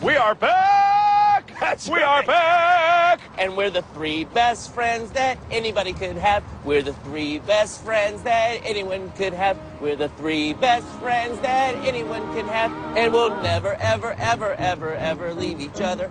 We are back! We are back! And we're the three best friends that anybody could have. We're the three best friends that anyone could have. We're the three best friends that anyone can have. And we'll never, ever, ever, ever, ever leave each other.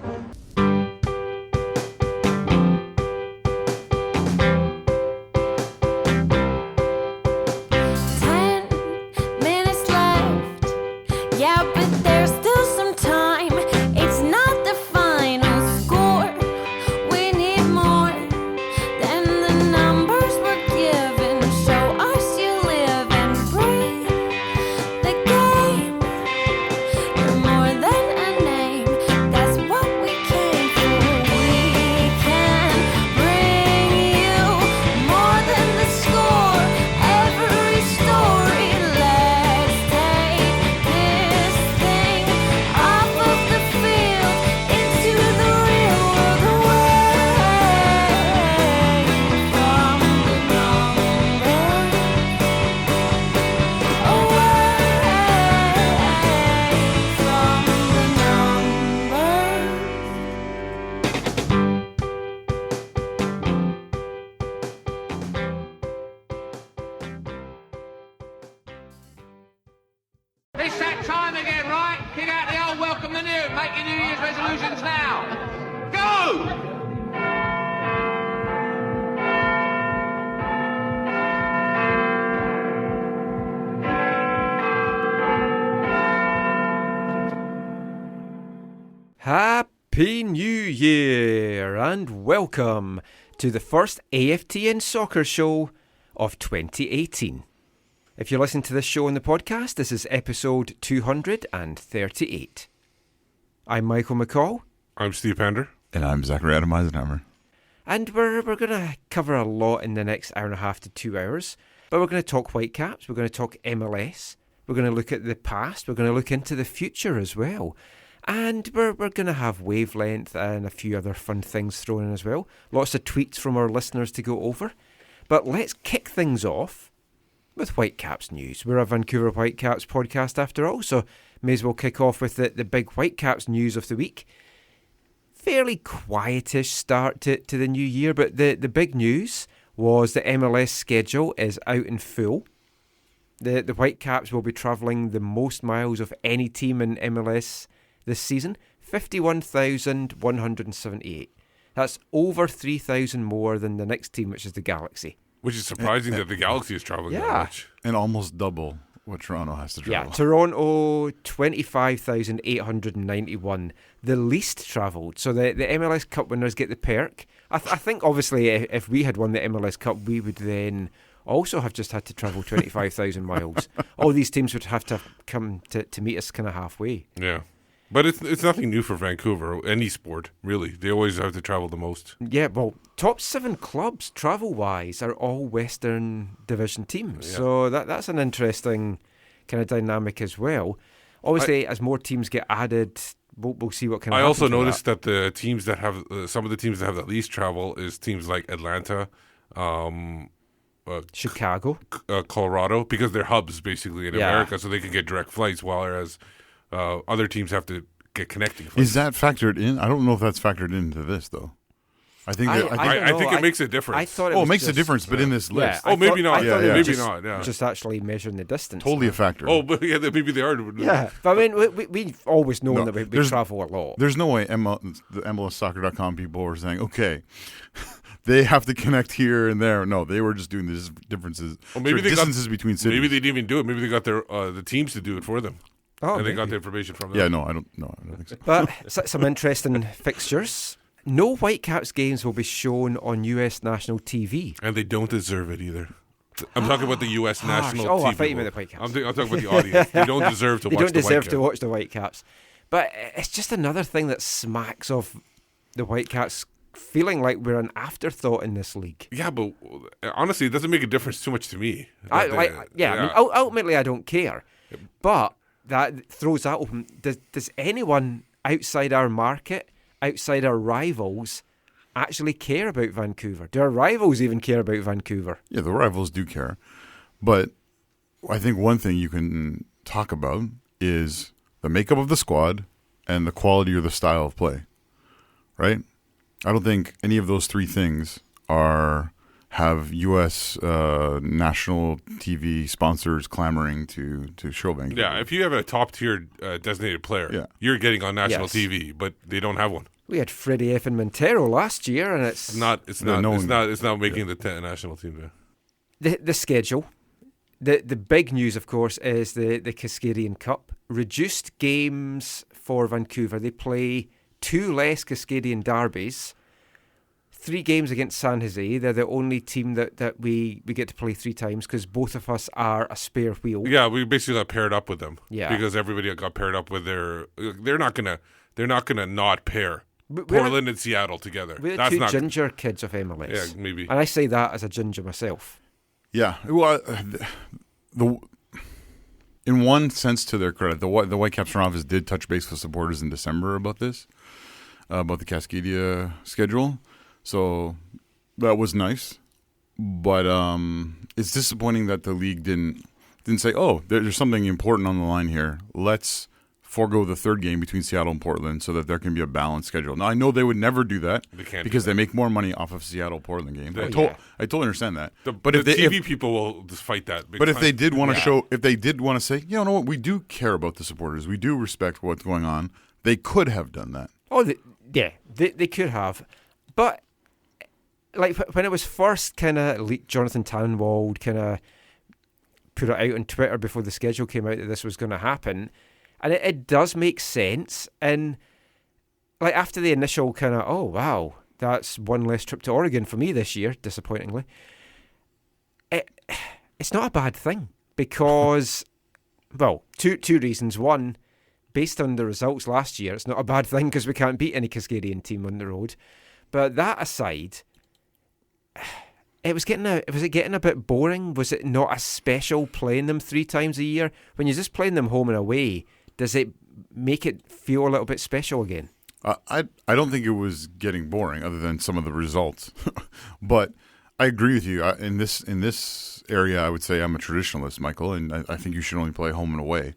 It's that time again, right? Kick out the old, welcome the new. Make your New Year's resolutions now. Go! Happy New Year and welcome to the first AFTN Soccer Show of 2018. If you're listening to this show on the podcast, this is episode 238. I'm Michael McCall. I'm Steve Pender. And I'm Zachary Adam Eisenhammer. And we're going to cover a lot in the next hour and a half to 2 hours. But we're going to talk Whitecaps, we're going to talk MLS, we're going to look at the past, we're going to look into the future as well. And we're going to have Wavelength and a few other fun things thrown in as well. Lots of tweets from our listeners to go over. But let's kick things off with Whitecaps news. We're a Vancouver Whitecaps podcast after all, so may as well kick off with the big Whitecaps news of the week. Fairly quietish start to the new year, but the big news was the MLS schedule is out in full. The Whitecaps will be travelling the most miles of any team in MLS this season, 51,178. That's over 3,000 more than the next team, which is the Galaxy. Which is surprising that the Galaxy is traveling that much. And almost double what Toronto has to travel. Yeah, Toronto, 25,891, the least travelled. So the MLS Cup winners get the perk. I think, obviously, if we had won the MLS Cup, we would then also have just had to travel 25,000 miles. All these teams would have to come to meet us kind of halfway. Yeah. But it's nothing new for Vancouver, any sport, really. They always have to travel the most. Yeah, well, top 7 clubs, travel-wise, are all Western Division teams. Yeah. So that's an interesting kind of dynamic as well. Obviously, as more teams get added, we'll see what kind of I also noticed that the teams that have, some of the teams that have the least travel is teams like Atlanta, Chicago, Colorado, because they're hubs, basically, in America, so they can get direct flights, whereas other teams have to get connecting flights. Is that factored in? I don't know if that's factored into this, though. I think it makes a difference. I thought it makes a difference, but in this list. Maybe not. Maybe not. Yeah. Just actually measuring the distance. Totally a factor. Oh, but yeah, maybe they are. Yeah, but I mean, we've always known that we travel a lot. There's no way the MLSsoccer.com people were saying, okay, they have to connect here and there. No, they were just doing the differences. Well, maybe distances between cities. Maybe they didn't even do it. Maybe they got the teams to do it for them. Oh, and they got the information from them. Yeah, no, I don't think so. But some interesting fixtures. No Whitecaps games will be shown on US national TV. And they don't deserve it either. I'm talking about the US national TV. Oh, I thought you meant the Whitecaps. I'm talking about the audience. They don't deserve to watch the Whitecaps. They don't deserve to watch the Whitecaps. But it's just another thing that smacks of the Whitecaps feeling like we're an afterthought in this league. Yeah, but honestly, it doesn't make a difference too much to me. I mean, ultimately, I don't care. But that throws that open. Does anyone outside our market, outside our rivals, actually care about Vancouver? Do our rivals even care about Vancouver? Yeah, the rivals do care. But I think one thing you can talk about is the makeup of the squad and the quality or the style of play, right? I don't think any of those three things have U.S. national TV sponsors clamoring to show Vancouver. Yeah, if you have a top-tier designated player, you're getting on national TV, but they don't have one. We had Freddie F. and Montero last year, and it's not making the national team. The schedule. The big news, of course, is the Cascadian Cup. Reduced games for Vancouver. They play 2 less Cascadian derbies. 3 games against San Jose. They're the only team that we get to play 3 times because both of us are a spare wheel. Yeah, we basically got paired up with them. Yeah, because everybody got paired up with their. They're not gonna not pair Portland and Seattle together. We're the 2 ginger kids of MLS. Yeah, maybe. And I say that as a ginger myself. Yeah, well, in one sense, to their credit, the Whitecaps front office did touch base with supporters in December about this, about the Cascadia schedule. So that was nice, but it's disappointing that the league didn't say, "Oh, there's something important on the line here. Let's forego the 3rd game between Seattle and Portland so that there can be a balanced schedule." Now I know they would never do that because they make more money off of Seattle-Portland games. I totally understand that. But if the TV people will just fight that. But if they did want to show, if they did want to say, you know what, we do care about the supporters, we do respect what's going on, they could have done that. Oh, they could have, but. Like when it was first kind of leaked, Jonathan Tannenwald kind of put it out on Twitter before the schedule came out that this was going to happen, and it does make sense. And like after the initial kind of, oh wow, that's one less trip to Oregon for me this year, disappointingly. It's not a bad thing because, well, two reasons. One, based on the results last year, it's not a bad thing because we can't beat any Cascadian team on the road. But that aside. Was it getting a bit boring? Was it not as special playing them 3 times a year? When you're just playing them home and away, does it make it feel a little bit special again? I don't think it was getting boring, other than some of the results. But I agree with you. In this area, I would say I'm a traditionalist, Michael, and I think you should only play home and away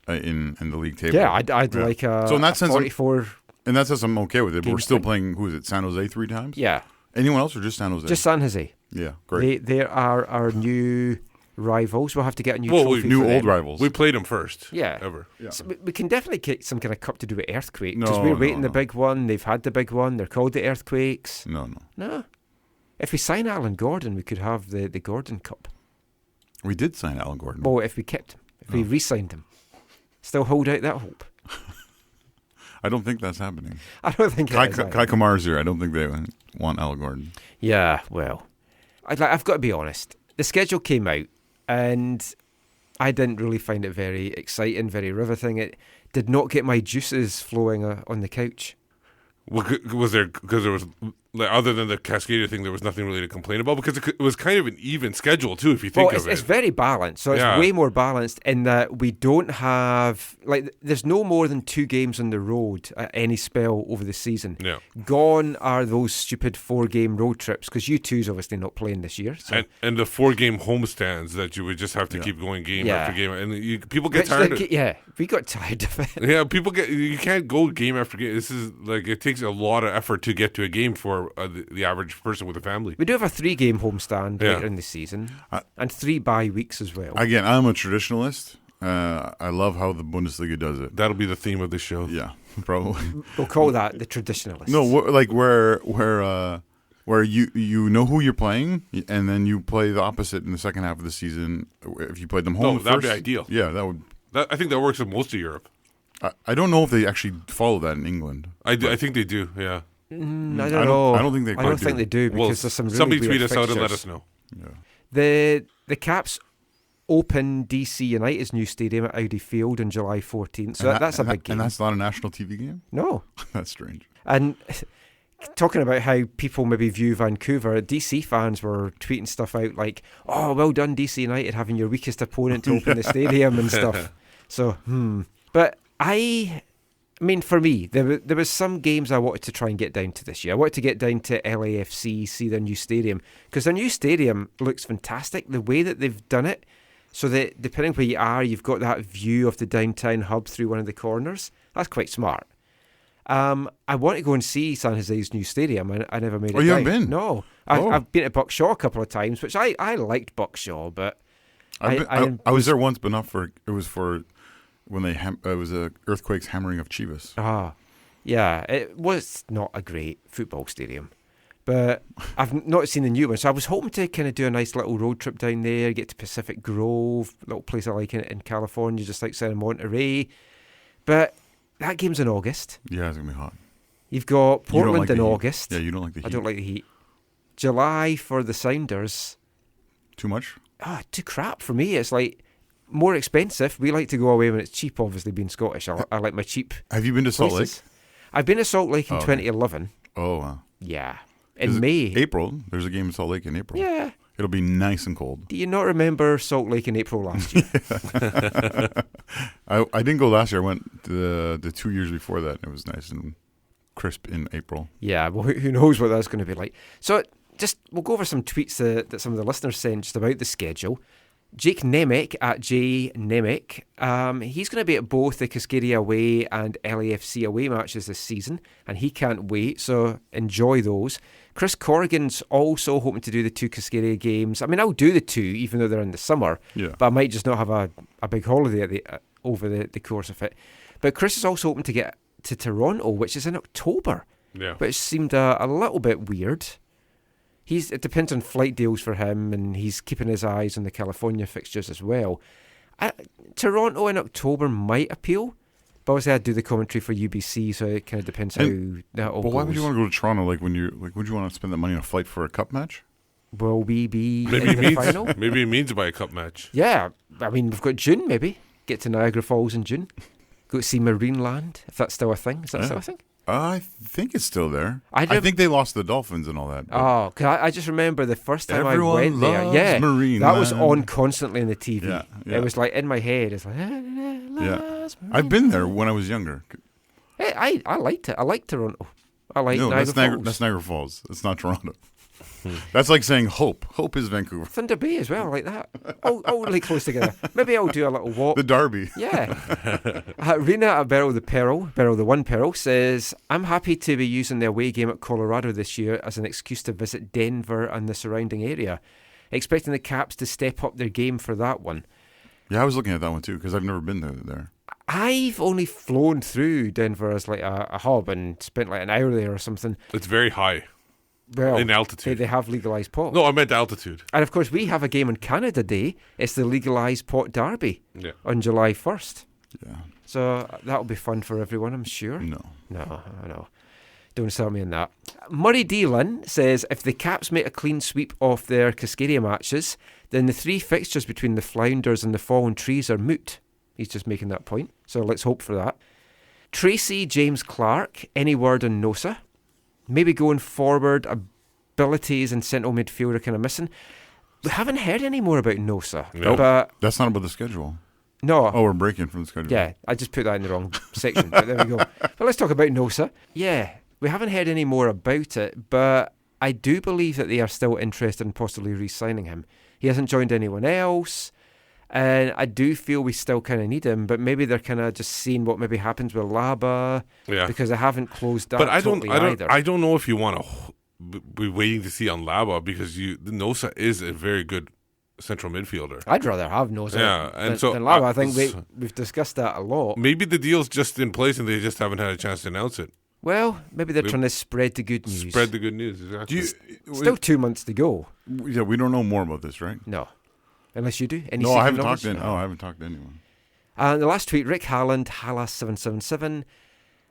in the league table. Yeah, I'd like a, so in that sense, 44. In that sense, I'm okay with it. But we're still playing. Who is it? San Jose 3 times. Yeah. Anyone else or just San Jose? Just San Jose. Yeah, great. They are our new rivals. We'll have to get a new trophy new for old them. rivals. We played them first. Yeah. Ever. Yeah. So we can definitely get some kind of cup to do with Earthquake because we're waiting the big one. They've had the big one. They're called the Earthquakes. No. If we sign Alan Gordon, we could have the Gordon Cup. We did sign Alan Gordon. Well, if we kept him. If we re-signed him. Still hold out that hope. I don't think that's happening. I don't think Kai Kamara's here. I don't think they want Al Gordon. Yeah, well, I've got to be honest. The schedule came out, and I didn't really find it very exciting, very riveting. It did not get my juices flowing on the couch. Was there, because there was, like, other than the Cascadia thing, there was nothing really to complain about because it was kind of an even schedule too, if you think of it. It's very balanced, so it's way more balanced in that we don't have, like, there's no more than 2 games on the road at any spell over the season. Yeah. Gone are those stupid 4-game road trips because U2's obviously not playing this year. So. And the 4-game homestands that you would just have to keep going game after game, and people get tired of it. Yeah, we got tired of it. Yeah, you can't go game after game. This is like, it takes a lot of effort to get to a game for the average person with a family. We do have a 3-game homestand later in the season and 3 bye weeks as well. Again, I'm a traditionalist. I love how the Bundesliga does it. That'll be the theme of the show. Yeah, probably. We'll call that the traditionalist. No, like where you know who you're playing, and then you play the opposite in the second half of the season. If you played them home, that'd be ideal. Yeah, that would. I think that works in most of Europe. I don't know if they actually follow that in England. I think they do. Yeah. I don't know. I don't think they. I don't think they do because there's some really somebody weird tweet us fixtures. out and let us know. Yeah. The Caps open DC United's new stadium at Audi Field on July 14th. So that's a big game. And that's not a national TV game? No. That's strange. And talking about how people maybe view Vancouver, DC fans were tweeting stuff out like, oh, well done DC United having your weakest opponent to open the stadium and stuff. So, But I mean, for me, there was some games I wanted to try and get down to this year. I wanted to get down to LAFC, see their new stadium, because their new stadium looks fantastic. The way that they've done it, so that depending where you are, you've got that view of the downtown hub through one of the corners. That's quite smart. I want to go and see San Jose's new stadium. I never made it. Oh, you haven't down. been? No. Oh. I've been to Buckshaw a couple of times, which I liked Buckshaw, but I was there once, but not for. It was for when they. It was a earthquake's hammering of Chivas. Yeah, it was not a great football stadium. But I've not seen the new one, so I was hoping to kind of do a nice little road trip down there, get to Pacific Grove, little place I like in California, just outside of Monterey. But that game's in August. Yeah, it's gonna be hot. You've got Portland like in the heat. August. Yeah, you don't like the heat. I don't like the heat. July for the Sounders. Too much? Too crap for me. It's like more expensive. We like to go away when it's cheap, obviously, being Scottish. I like my cheap Have you been to Salt places. Lake? I've been to Salt Lake in okay. 2011. Oh, wow. Yeah. In May. April. There's a game in Salt Lake in April. Yeah. It'll be nice and cold. Do you not remember Salt Lake in April last year? I didn't go last year. I went the 2 years before that. It was nice and crisp in April. Yeah, well, who knows what that's going to be like. So we'll go over some tweets that some of the listeners sent just about the schedule. Jake Nemec at J Nemec, he's going to be at both the Cascadia away and LAFC away matches this season, and he can't wait, so enjoy those. Chris Corrigan's also hoping to do the 2 Cascadia games. I mean, I'll do the 2, even though they're in the summer, but I might just not have a big holiday over the course of it. But Chris is also hoping to get to Toronto, which is in October, which seemed a little bit weird. It depends on flight deals for him, and he's keeping his eyes on the California fixtures as well. Toronto in October might appeal, but obviously I'd do the commentary for UBC, so it kind of depends how that all goes. But why would you want to go to Toronto? Would you want to spend that money on a flight for a cup match? Will we be in the final? Maybe it means to buy a cup match. Yeah, I mean, we've got June, maybe. Get to Niagara Falls in June. Go to see Marineland, if that's still a thing. Is that still a thing? I think it's still there. I think they lost the Dolphins and all that. Oh, cause I just remember the first time Everyone I went there. Yeah, Marine that was Land. on constantly on the TV. Yeah. It was like in my head. It's like, I've been there when I was younger. Hey, I liked it. I liked Toronto. I like Niagara Falls. That's Niagara Falls. It's not Toronto. That's like saying Hope. Hope is Vancouver. Thunder Bay as well, like that. All really close together. Maybe I'll do a little walk. The Derby. Yeah. Rena at Beryl the One Pearl says, I'm happy to be using the away game at Colorado this year as an excuse to visit Denver and the surrounding area. Expecting the Caps to step up their game for that one. Yeah, I was looking at that one too because I've never been there. I've only flown through Denver as like a hub and spent like an hour there or something. It's very high. Well, in altitude. They have legalised pot. No, I meant altitude. And of course, we have a game on Canada Day. It's the legalised pot derby on July 1st. Yeah. So that'll be fun for everyone, I'm sure. No, I know. Don't sell me on that. Murray Dillon says, if the Caps make a clean sweep of their Cascadia matches, then the 3 fixtures between the Flounders and the Fallen Trees are moot. He's just making that point. So let's hope for that. Tracy James Clark, any word on Nosa? Maybe going forward, abilities and central midfield are kind of missing. We haven't heard any more about Nosa. Nope. But that's not about the schedule. No. Oh, we're breaking from the schedule. Yeah, I just put that in the wrong section. But there we go. But let's talk about Nosa. Yeah, we haven't heard any more about it, but I do believe that they are still interested in possibly re-signing him. He hasn't joined anyone else. And I do feel we still kind of need him, but maybe they're kind of just seeing what maybe happens with Laba, because they haven't closed that. But I don't know if you want to be waiting to see on Laba because Nosa is a very good central midfielder. I'd rather have Nosa than Laba. I think we've discussed that a lot. Maybe the deal's just in place and they just haven't had a chance to announce it. Well, maybe they're trying to spread the good news. Spread the good news, exactly. Still 2 months to go. Yeah, we don't know more about this, right? No. Unless you do. I haven't talked to anyone. And the last tweet, Rick Halland, Hala777.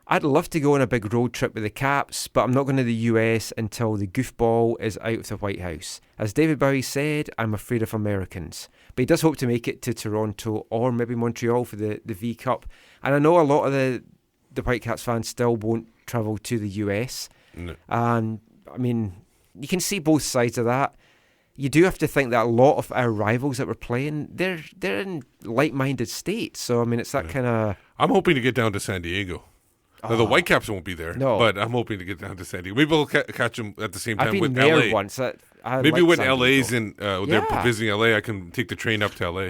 I'd love to go on a big road trip with the Caps, but I'm not going to the US until the goofball is out of the White House. As David Bowie said, I'm afraid of Americans. But he does hope to make it to Toronto or maybe Montreal for the V Cup. And I know a lot of the Whitecaps fans still won't travel to the US. No. And, I mean, you can see both sides of that. You do have to think that a lot of our rivals that we're playing, they're in like-minded states. So, I mean, it's that kind of... I'm hoping to get down to San Diego. Now, the Whitecaps won't be there, but I'm hoping to get down to San Diego. Maybe we'll catch them at the same time with LA. I've been there once. Maybe when LA's in, they're visiting LA, I can take the train up to LA.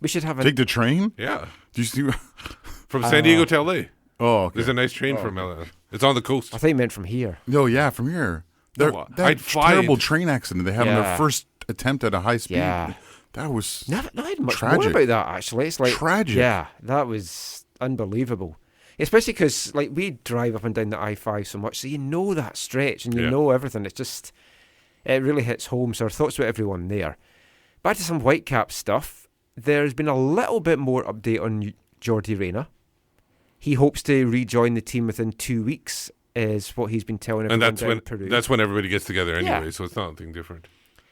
We should have Take the train? Yeah. Do you see... From San Diego to LA. Oh, okay. There's a nice train from LA. It's on the coast. I thought you meant from here. Oh, yeah, from here. No, That I'd fly terrible it. train accident they had on their first attempt at a high speed. Yeah. That was No, I had much tragic. more about that, actually. It's like Tragic. Yeah, that was unbelievable. Especially because we drive up and down the I-5 so much, so you know that stretch and you know everything. It's just, it really hits home. So our thoughts with everyone there. Back to some Whitecaps stuff. There's been a little bit more update on Jordi Reyna. He hopes to rejoin the team within 2 weeks, is what he's been telling everyone. And that's when everybody gets together anyway, so it's not anything different.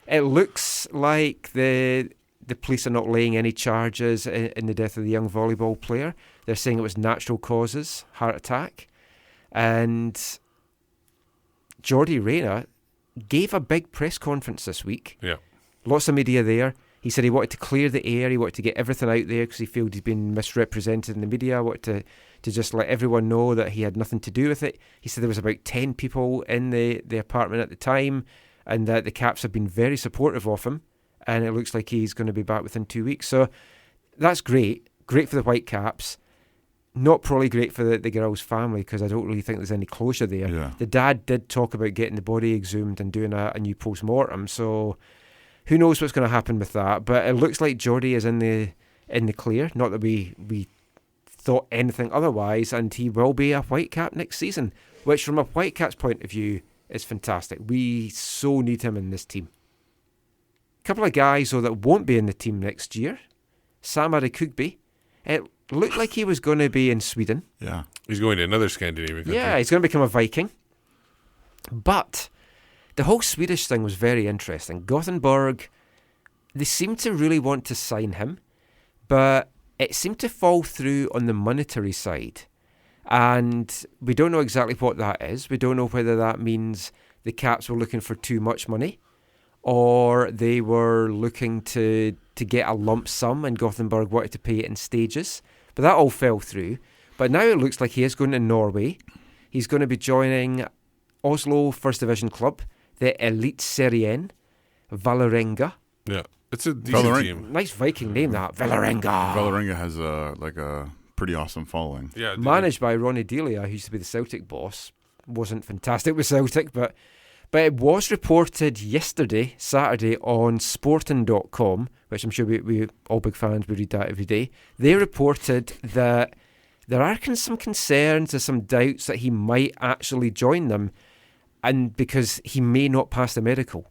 It looks like the police are not laying any charges in the death of the young volleyball player. They're saying it was natural causes, heart attack. And Jordi Reyna gave a big press conference this week. Yeah. Lots of media there. He said he wanted to clear the air. He wanted to get everything out there because he felt he'd been misrepresented in the media. Wanted to just let everyone know that he had nothing to do with it. He said there was about 10 people in the apartment at the time and that the Caps have been very supportive of him. And it looks like he's going to be back within 2 weeks. So that's great. Great for the Whitecaps. Not probably great for the girl's family because I don't really think there's any closure there. Yeah. The dad did talk about getting the body exhumed and doing a new post-mortem. So who knows what's going to happen with that. But it looks like Jordi is in the clear. Not that we thought anything otherwise. And he will be a Whitecap next season, which from a Whitecaps point of view is fantastic. We so need him in this team. A couple of guys, though, that won't be in the team next year. Sam Adekugbe. It looked like he was going to be in Sweden. Yeah. He's going to another Scandinavian country. Yeah, he's going to become a Viking. But the whole Swedish thing was very interesting. Gothenburg, they seemed to really want to sign him, but it seemed to fall through on the monetary side. And we don't know exactly what that is. We don't know whether that means the Caps were looking for too much money or they were looking to get a lump sum and Gothenburg wanted to pay it in stages. But that all fell through. But now it looks like he is going to Norway. He's going to be joining Oslo First Division club, the Eliteserien, Vålerenga. Yeah, it's a decent team. Nice Viking name, that. Vålerenga. Vålerenga has a pretty awesome following. Yeah, managed by Ronny Delia, who used to be the Celtic boss. Wasn't fantastic with Celtic, but it was reported yesterday, Saturday, on sporting.com, which I'm sure we all big fans, we read that every day. They reported that there are some concerns or some doubts that he might actually join them, and because he may not pass the medical.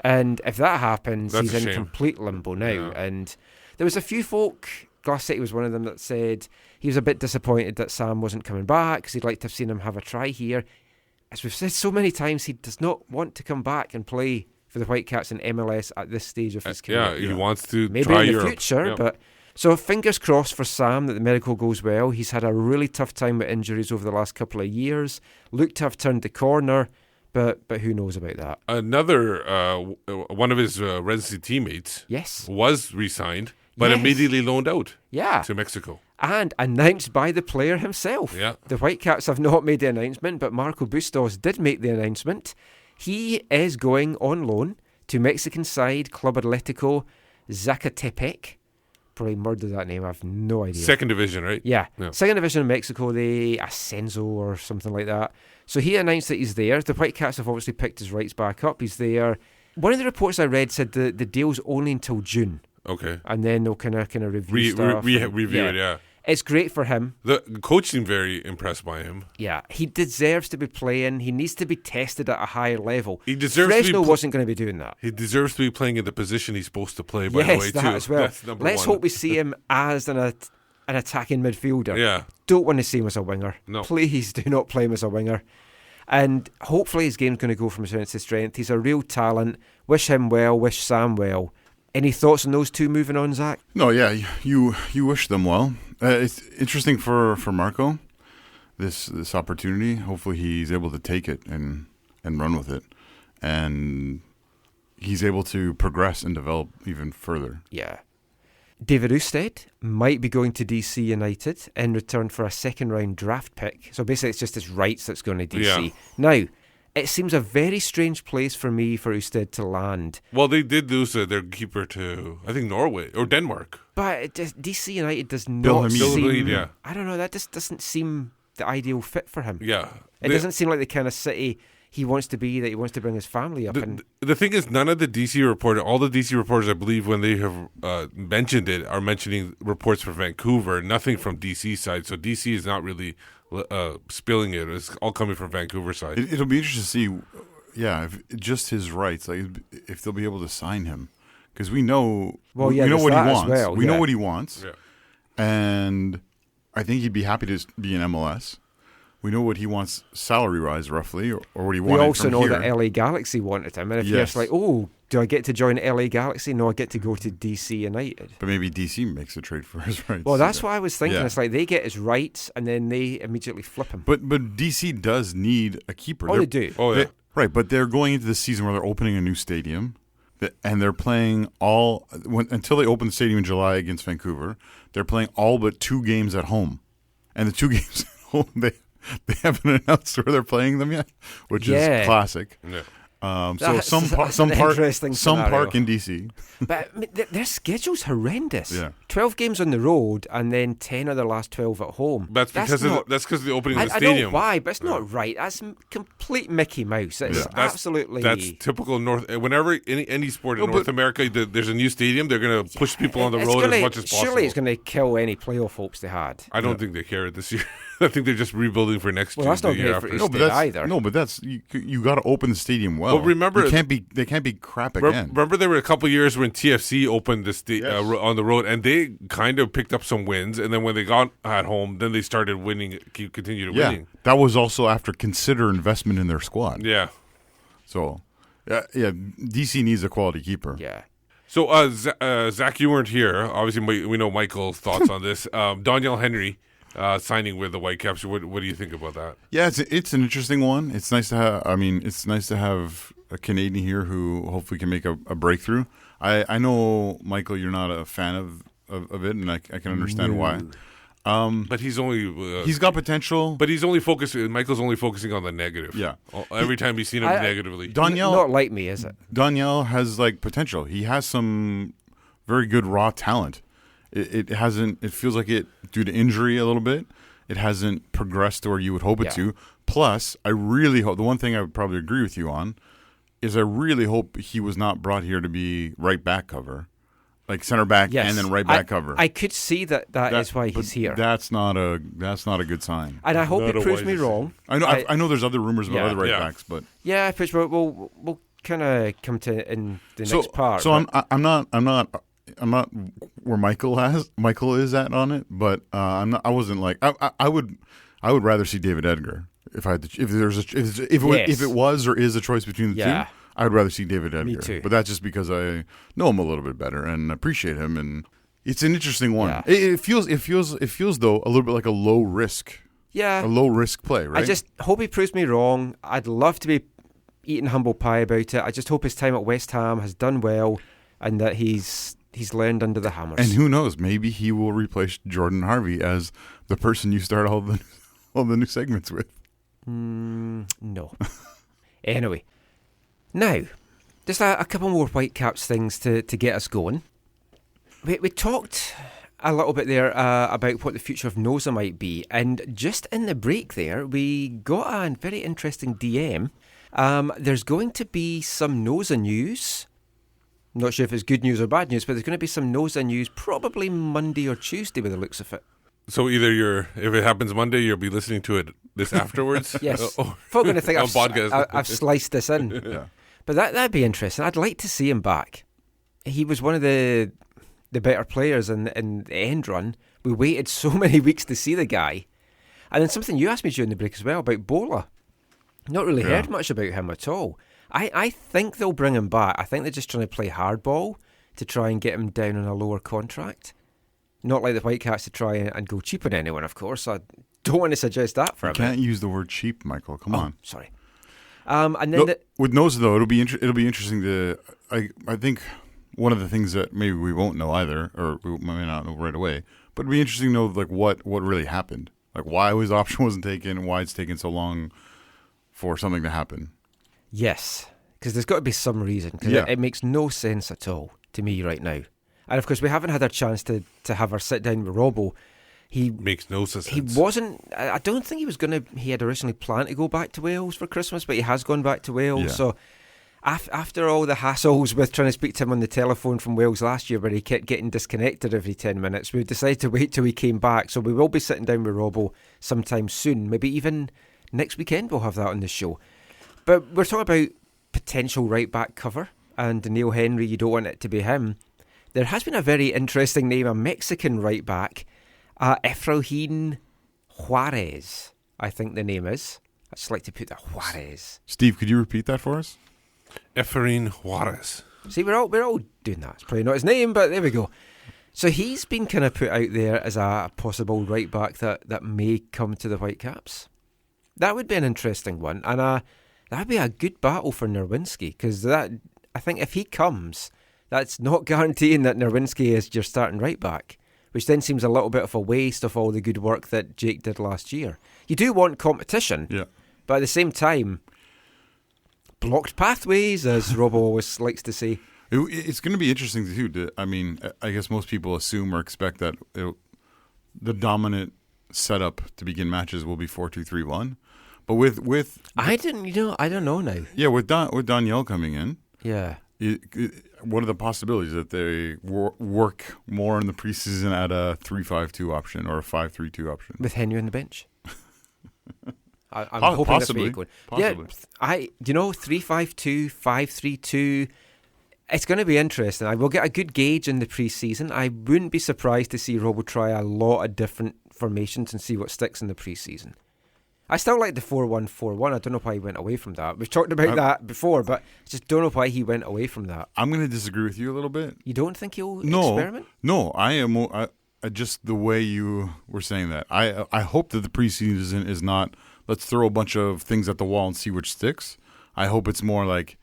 And if that happens, That's he's a in shame. complete limbo now. Yeah. And there was a few folk, Glass City was one of them, that said he was a bit disappointed that Sam wasn't coming back because he'd like to have seen him have a try here. As we've said so many times, he does not want to come back and play for the Whitecaps in MLS at this stage of his career. Yeah, he wants to maybe try in the Europe. future, Yeah. but so fingers crossed for Sam that the medical goes well. He's had a really tough time with injuries over the last couple of years. Looked to have turned the corner, but who knows about that? Another one of his residency teammates Yes. was re-signed, but Yes. immediately loaned out Yeah. to Mexico. And announced by the player himself. Yeah. The Whitecaps have not made the announcement, but Marco Bustos did make the announcement. He is going on loan to Mexican side Club Atlético Zacatepec. Probably murdered that name, I have no idea. Second division, right? Yeah. Yeah. Second division in Mexico, the Ascenso or something like that. So he announced that he's there. The Whitecaps have obviously picked his rights back up. He's there. One of the reports I read said the deal's only until June. Okay. And then they'll kind of review stuff. Review it, yeah. It's great for him. The coach seemed very impressed by him. Yeah, he deserves to be playing. He needs to be tested at a higher level. He deserves to be Fresno wasn't going to be doing that. He deserves to be playing in the position he's supposed to play, by the way, Yes, too. that as well. That's number Let's one. hope we see him as an attacking midfielder. Yeah. Don't want to see him as a winger. No. Please do not play him as a winger. And hopefully his game's going to go from strength to strength. He's a real talent. Wish him well. Wish Sam well. Any thoughts on those two moving on, Zach? No, yeah, you wish them well. It's interesting for Marco, this opportunity. Hopefully he's able to take it and run with it, and he's able to progress and develop even further. Yeah. David Ousted might be going to DC United in return for a second round draft pick. So basically it's just his rights that's going to DC. Yeah. Now, it seems a very strange place for Usted to land. Well, they did lose their keeper to, I think, Norway or Denmark. But it just, DC United does Bill not Hamid. seem... Yeah. I don't know, that just doesn't seem the ideal fit for him. Yeah. It doesn't seem like the kind of city he wants to be, that he wants to bring his family up. The thing is, none of the DC reporters, all the DC reporters, I believe, when they have mentioned it, are mentioning reports from Vancouver, nothing from DC side. So DC is not really spilling it. It's all coming from Vancouver side. It'll be interesting to see, if just his rights, like if they'll be able to sign him, because we know, we know what he wants. We know what he wants, and I think he'd be happy to be in MLS. We know what he wants salary-wise, roughly, or what he wanted. We also from know here. that LA Galaxy wanted him, and if you're just like, oh, do I get to join LA Galaxy? No, I get to go to DC United. But maybe DC makes a trade for his rights. Well, that's what I was thinking. Yeah. It's like they get his rights, and then they immediately flip him. But DC does need a keeper. They do. Oh, yeah. Right, but they're going into this season where they're opening a new stadium, and they're playing until they open the stadium in July against Vancouver. They're playing all but 2 games at home, and the 2 games at home they haven't announced where they're playing them yet, which is classic. Yeah. So some park in DC. But I mean, their schedule's horrendous. Yeah. 12 games on the road and then 10 of their last 12 at home. That's because of the opening of the stadium. I know why, but it's not right. That's complete Mickey Mouse. It's absolutely... That's typical North... Whenever any sport in North America, there's a new stadium, they're going to push people on the road as much as possible. Surely it's going to kill any playoff hopes they had. I don't think they care this year. I think they're just rebuilding for next year. Well, that's not great for Usted either. No, but that's you got to open the stadium well. Well, remember, they can't be crap again. Remember, there were a couple of years when TFC opened on the road, and they kind of picked up some wins. And then when they got at home, then they started winning, continued winning. That was also after consider investment in their squad. Yeah. So, DC needs a quality keeper. Yeah. So, Zach, you weren't here. Obviously, we know Michael's thoughts on this. Daniel Henry. Signing with the Whitecaps. What do you think about that? Yeah, it's an interesting one. It's nice to have. I mean, it's nice to have a Canadian here who hopefully can make a breakthrough. I know, Michael, you're not a fan of it, and I can understand why. But he's only he's got potential. But he's only focusing. Michael's only focusing on the negative. Yeah, every time he's seen him negatively. Daniel, not like me, is it? Daniel has potential. He has some very good raw talent. It hasn't. It feels like it due to injury a little bit. It hasn't progressed to where you would hope it to. Plus, I really hope the one thing I would probably agree with you on is I really hope he was not brought here to be right back cover, like center back and then right back cover. I could see that is why he's here. That's not a good sign. And I hope it proves me wrong. I know there's other rumors about other right backs, but which we'll kind of come to in the next part. So I'm not where Michael is at on it, but I'm not. I wasn't like I would rather see David Edgar if it was or is a choice between the two. I would rather see David Edgar. Me too. But that's just because I know him a little bit better and appreciate him, and it's an interesting one. Yeah. It feels though a little bit like a low risk. Yeah, a low risk play. Right. I just hope he proves me wrong. I'd love to be eating humble pie about it. I just hope his time at West Ham has done well, and that he's learned under the hammers. And who knows? Maybe he will replace Jordan Harvey as the person you start all the new segments with. No. Anyway, now just a couple more Whitecaps things to get us going. We talked a little bit there about what the future of Nosa might be, and just in the break there, we got a very interesting DM. There's going to be some Nosa news. Not sure if it's good news or bad news, but there's going to be some Nosa news probably Monday or Tuesday by the looks of it. So either if it happens Monday, you'll be listening to it this afterwards? Yes. Folk are going to think I've sliced this in. Yeah. But that'd be interesting. I'd like to see him back. He was one of the better players in the end run. We waited so many weeks to see the guy. And then something you asked me during the break as well about Bola. Not really heard much about him at all. I think they'll bring him back. I think they're just trying to play hardball to try and get him down on a lower contract. Not like the Whitecaps to try and go cheap on anyone, of course. I don't want to suggest that for him. You can't use the word cheap, Michael. Come on. Sorry. And then with Nosa, though, it'll be interesting to. I think one of the things that maybe we won't know either, or we may not know right away, but it'd be interesting to know what really happened, like why his option wasn't taken, why it's taken so long for something to happen. Yes, because there's got to be some reason, because it makes no sense at all to me right now. And of course, we haven't had our chance to have our sit down with Robbo. He makes no sense. He wasn't. I don't think he was going to. He had originally planned to go back to Wales for Christmas, but he has gone back to Wales. Yeah. So after all the hassles with trying to speak to him on the telephone from Wales last year, where he kept getting disconnected every 10 minutes, we decided to wait till he came back. So we will be sitting down with Robbo sometime soon. Maybe even next weekend we'll have that on the show. But we're talking about potential right back cover, and Neil Henry. You don't want it to be him. There has been a very interesting name, a Mexican right back. Efrain Juarez, I think the name is. I just like to put that Juarez. Steve, could you repeat that for us? Efrain Juarez. See, we're all doing that. It's probably not his name, but there we go. So he's been kind of put out there as a possible right back that may come to the Whitecaps. That would be an interesting one, and that would be a good battle for Nerwinski, because I think if he comes, that's not guaranteeing that Nerwinski is your starting right back, which then seems a little bit of a waste of all the good work that Jake did last year. You do want competition, but at the same time, blocked pathways, as Robbo always likes to say. It's going to be interesting too. I guess most people assume or expect that the dominant setup to begin matches will be 4-2-3-1, but with I don't know now. Yeah, with Danielle coming in, what are the possibilities that they work more in the preseason at a 3-5-2 option or a 5-3-2 option with Henry on the bench? I'm hoping possibly. that's where you're going. Yeah, 3-5-2, 5-3-2. It's going to be interesting. I will get a good gauge in the preseason. I wouldn't be surprised to see Robbo try a lot of different formations and see what sticks in the preseason. I still like the 4-1-4-1. I don't know why he went away from that. We've talked about that before, but I just don't know why he went away from that. I'm going to disagree with you a little bit. You don't think he'll experiment? No, I am. I just the way you were saying that. I hope that the preseason is not, let's throw a bunch of things at the wall and see which sticks. I hope it's more like,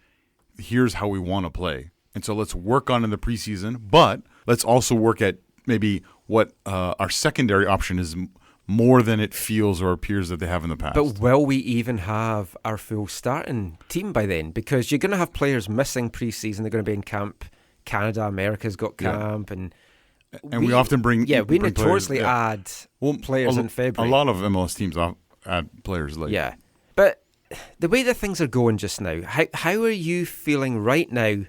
here's how we want to play. And so let's work on in the preseason, but let's also work at maybe what our secondary option is more than it feels or appears that they have in the past. But will we even have our full starting team by then? Because you're going to have players missing preseason. They're going to be in camp. Canada, America's got camp. And we often bring we notoriously add players in February. A lot of MLS teams add players late. Yeah. But the way that things are going just now, how are you feeling right now?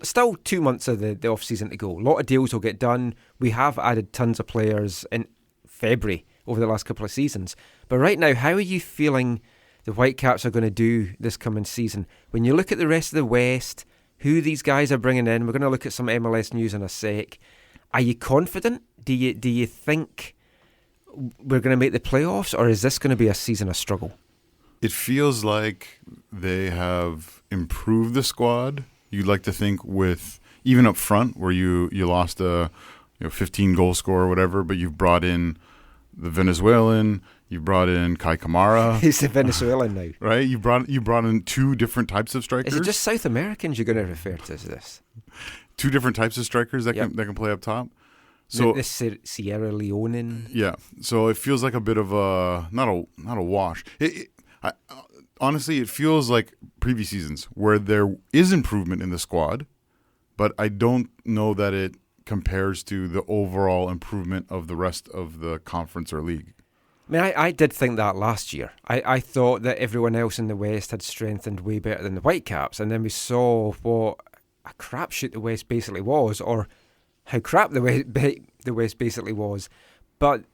Still 2 months of the off-season to go. A lot of deals will get done. We have added tons of players in February over the last couple of seasons. But right now, how are you feeling the Whitecaps are going to do this coming season? When you look at the rest of the West, who these guys are bringing in, we're going to look at some MLS news in a sec. Are you confident? Do you think we're going to make the playoffs, or is this going to be a season of struggle? It feels like they have improved the squad. You'd like to think with, even up front, where you lost a 15-goal scorer or whatever, but you've brought in the Venezuelan, you brought in Kai Kamara. He's the Venezuelan now. Right? You brought in two different types of strikers. Is it just South Americans you're going to refer to as this? Two different types of strikers that can play up top. So the Sierra Leonean. Yeah. So it feels like a bit of a not a wash. Honestly, it feels like previous seasons where there is improvement in the squad, but I don't know that it compares to the overall improvement of the rest of the conference or league. I mean, I did think that last year. I thought that everyone else in the West had strengthened way better than the Whitecaps, and then we saw what a crapshoot the West basically was, or how crap the West basically was. But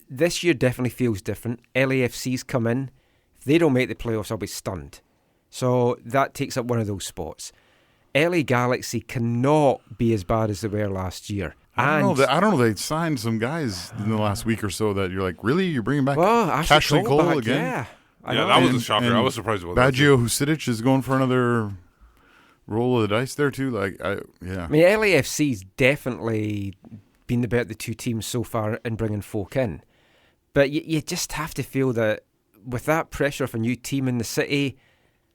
this year definitely feels different. LAFC's come in. If they don't make the playoffs, I'll be stunned. So that takes up one of those spots. LA Galaxy cannot be as bad as they were last year. I don't know. They signed some guys in the last week or so that you're like, really? You're bringing back Ashley Cole again? Yeah, that was a shocker. I was surprised about that. Baggio Husidic is going for another roll of the dice there too. I mean, LAFC's definitely been the better of the two teams so far in bringing folk in. But you just have to feel that with that pressure of a new team in the city,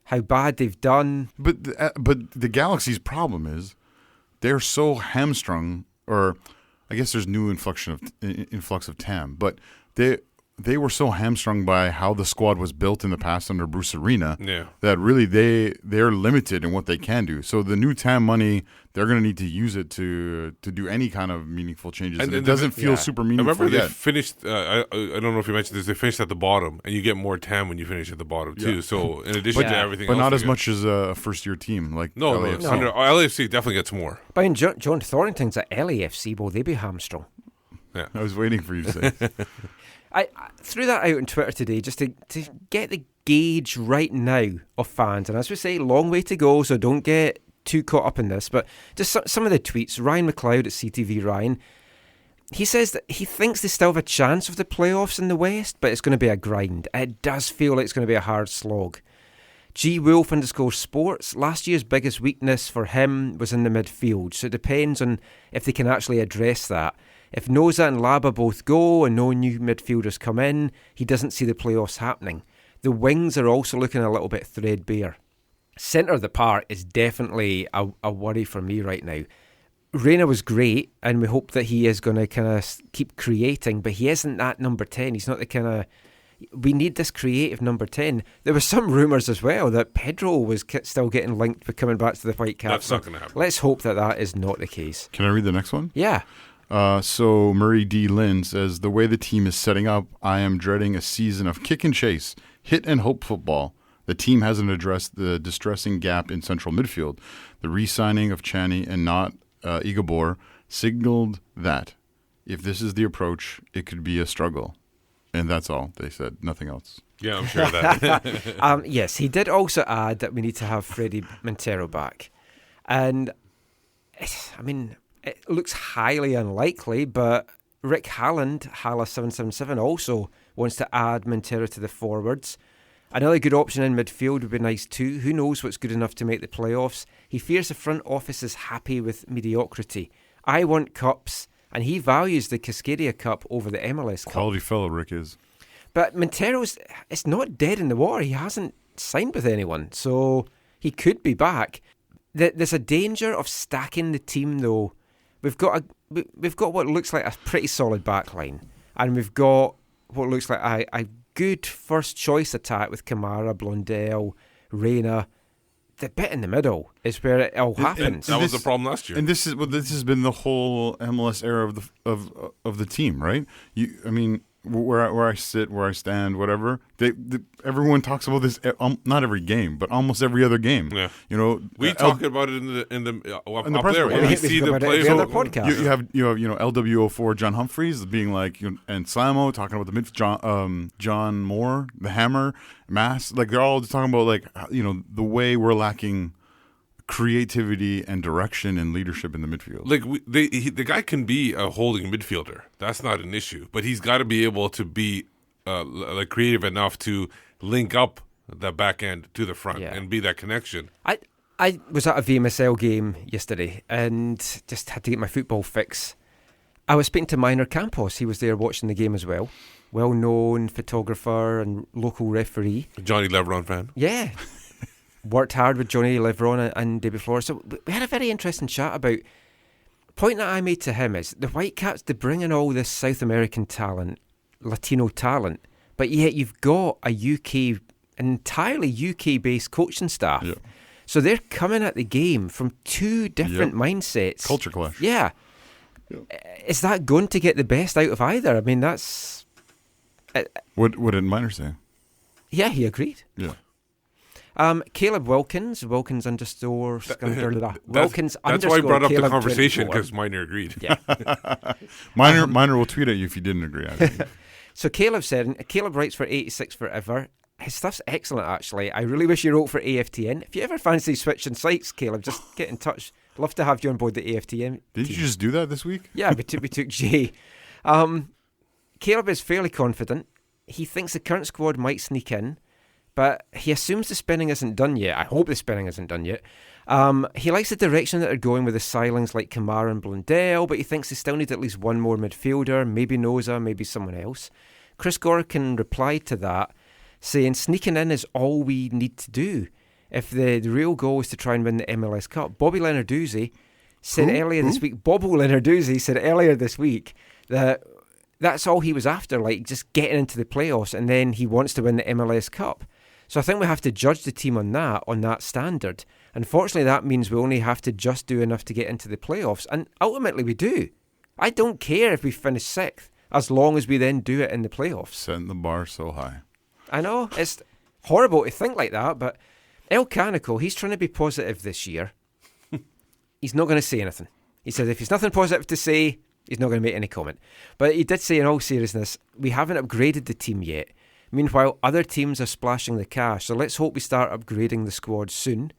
how bad they've done. But the Galaxy's problem is they're so hamstrung, or I guess there's new influx of TAM, but they were so hamstrung by how the squad was built in the past under Bruce Arena Yeah. that really they're limited in what they can do. So the new TAM money, they're going to need to use it to do any kind of meaningful changes. And it doesn't feel super I meaningful remember yet. they finished, I don't know if you mentioned this, they finished at the bottom, and you get more TAM when you finish at the bottom, too. Yeah. So in addition to everything But else. not you as get- much as a first-year team like No, LAFC. LAFC definitely gets more. But in John Thornton's at LAFC, will they be hamstrung? I was waiting for you to say. I threw that out on Twitter today just to get the gauge right now of fans. And as we say, long way to go, so don't get too caught up in this. But just some of the tweets. Ryan McLeod at CTV Ryan, he says that he thinks they still have a chance of the playoffs in the West, but it's going to be a grind. It does feel like it's going to be a hard slog. G Wolf _sports, last year's biggest weakness for him was in the midfield, so it depends on if they can actually address that. If Noza and Laba both go and no new midfielders come in, he doesn't see the playoffs happening. The wings are also looking a little bit threadbare. Centre of the park is definitely a worry for me right now. Reina was great, and we hope that he is going to kind of keep creating, but he isn't that number 10. He's not the kind of... We need this creative number 10. There were some rumours as well that Pedro was still getting linked with coming back to the Whitecaps. That's not going to happen. Let's hope that is not the case. Can I read the next one? Yeah. So Murray D. Lynn says, the way the team is setting up, I am dreading a season of kick and chase, hit and hope football. The team hasn't addressed the distressing gap in central midfield. The re-signing of Chani and not Igabor signaled that if this is the approach, it could be a struggle. And that's all they said, nothing else. Yeah, I'm sure of that. Yes, he did also add that we need to have Freddie Montero back. And, I mean... It looks highly unlikely, but Rick Halland, Hala777, also wants to add Montero to the forwards. Another good option in midfield would be nice too. Who knows what's good enough to make the playoffs? He fears the front office is happy with mediocrity. I want cups, and he values the Cascadia Cup over the MLS Cup. Quality fellow Rick is. But Montero's, it's not dead in the water. He hasn't signed with anyone, so he could be back. There's a danger of stacking the team, though. We've got what looks like a pretty solid back line, and we've got what looks like a good first choice attack with Kamara, Blondell, Reina. The bit in the middle is where it all happens. That was the problem last year. And this has been the whole MLS era of the team, right? Where I sit, where I stand, whatever. Everyone talks about this. Not every game, but almost every other game. Yeah. You know, we talk about it in the press there. box. We We see talk the about it players. every other podcast. You have LWO4 John Humphreys being like, and Slamo talking about the John Moore, the Hammer, Mass. Like they're all just talking about like the way we're lacking creativity and direction and leadership in the midfield. Like the guy can be a holding midfielder. That's not an issue. But he's got to be able to be like creative enough to link up the back end to the front and be that connection. I was at a VMSL game yesterday and just had to get my football fix. I was speaking to Minor Campos. He was there watching the game as well. Well-known photographer and local referee. Johnny Leveron fan. Yeah. Worked hard with Johnny Leveron and David Flores. So we had a very interesting chat about... Point that I made to him is the Whitecaps, they bring in all this South American talent, Latino talent, but yet you've got an entirely UK-based coaching staff. Yeah. So they're coming at the game from two different mindsets. Culture clash. Yeah. Is that going to get the best out of either? I mean, that's... What did Miner say? Yeah, he agreed. Yeah. Caleb Wilkins Wilkins That's why underscore I brought up the Caleb conversation 24. because Minor agreed. Yeah. Miner will tweet at you if you didn't agree. I think. So Caleb said, and Caleb writes for 86 Forever. His stuff's excellent, actually. I really wish you wrote for AFTN. If you ever fancy switching sites, Caleb, just get in touch. Love to have you on board the AFTN. Didn't you just do that this week? Yeah, we took Jay. Caleb is fairly confident. He thinks the current squad might sneak in, but he assumes the spinning isn't done yet. I hope the spinning isn't done yet. He likes the direction that they're going with the signings like Kamara and Blondell, but he thinks they still need at least one more midfielder, maybe Noza, maybe someone else. Chris Gorkin replied to that, saying sneaking in is all we need to do. If the real goal is to try and win the MLS Cup. Bobby Lenarduzzi said earlier this week that that's all he was after, like just getting into the playoffs, and then he wants to win the MLS Cup. So I think we have to judge the team on that standard. Unfortunately, that means we only have to just do enough to get into the playoffs, and ultimately we do. I don't care if we finish 6th, as long as we then do it in the playoffs. Setting the bar so high. I know, it's horrible to think like that, but El Canico, he's trying to be positive this year. He's not going to say anything. He said if he's nothing positive to say, he's not going to make any comment. But he did say, in all seriousness, we haven't upgraded the team yet. Meanwhile, other teams are splashing the cash, so let's hope we start upgrading the squad soon.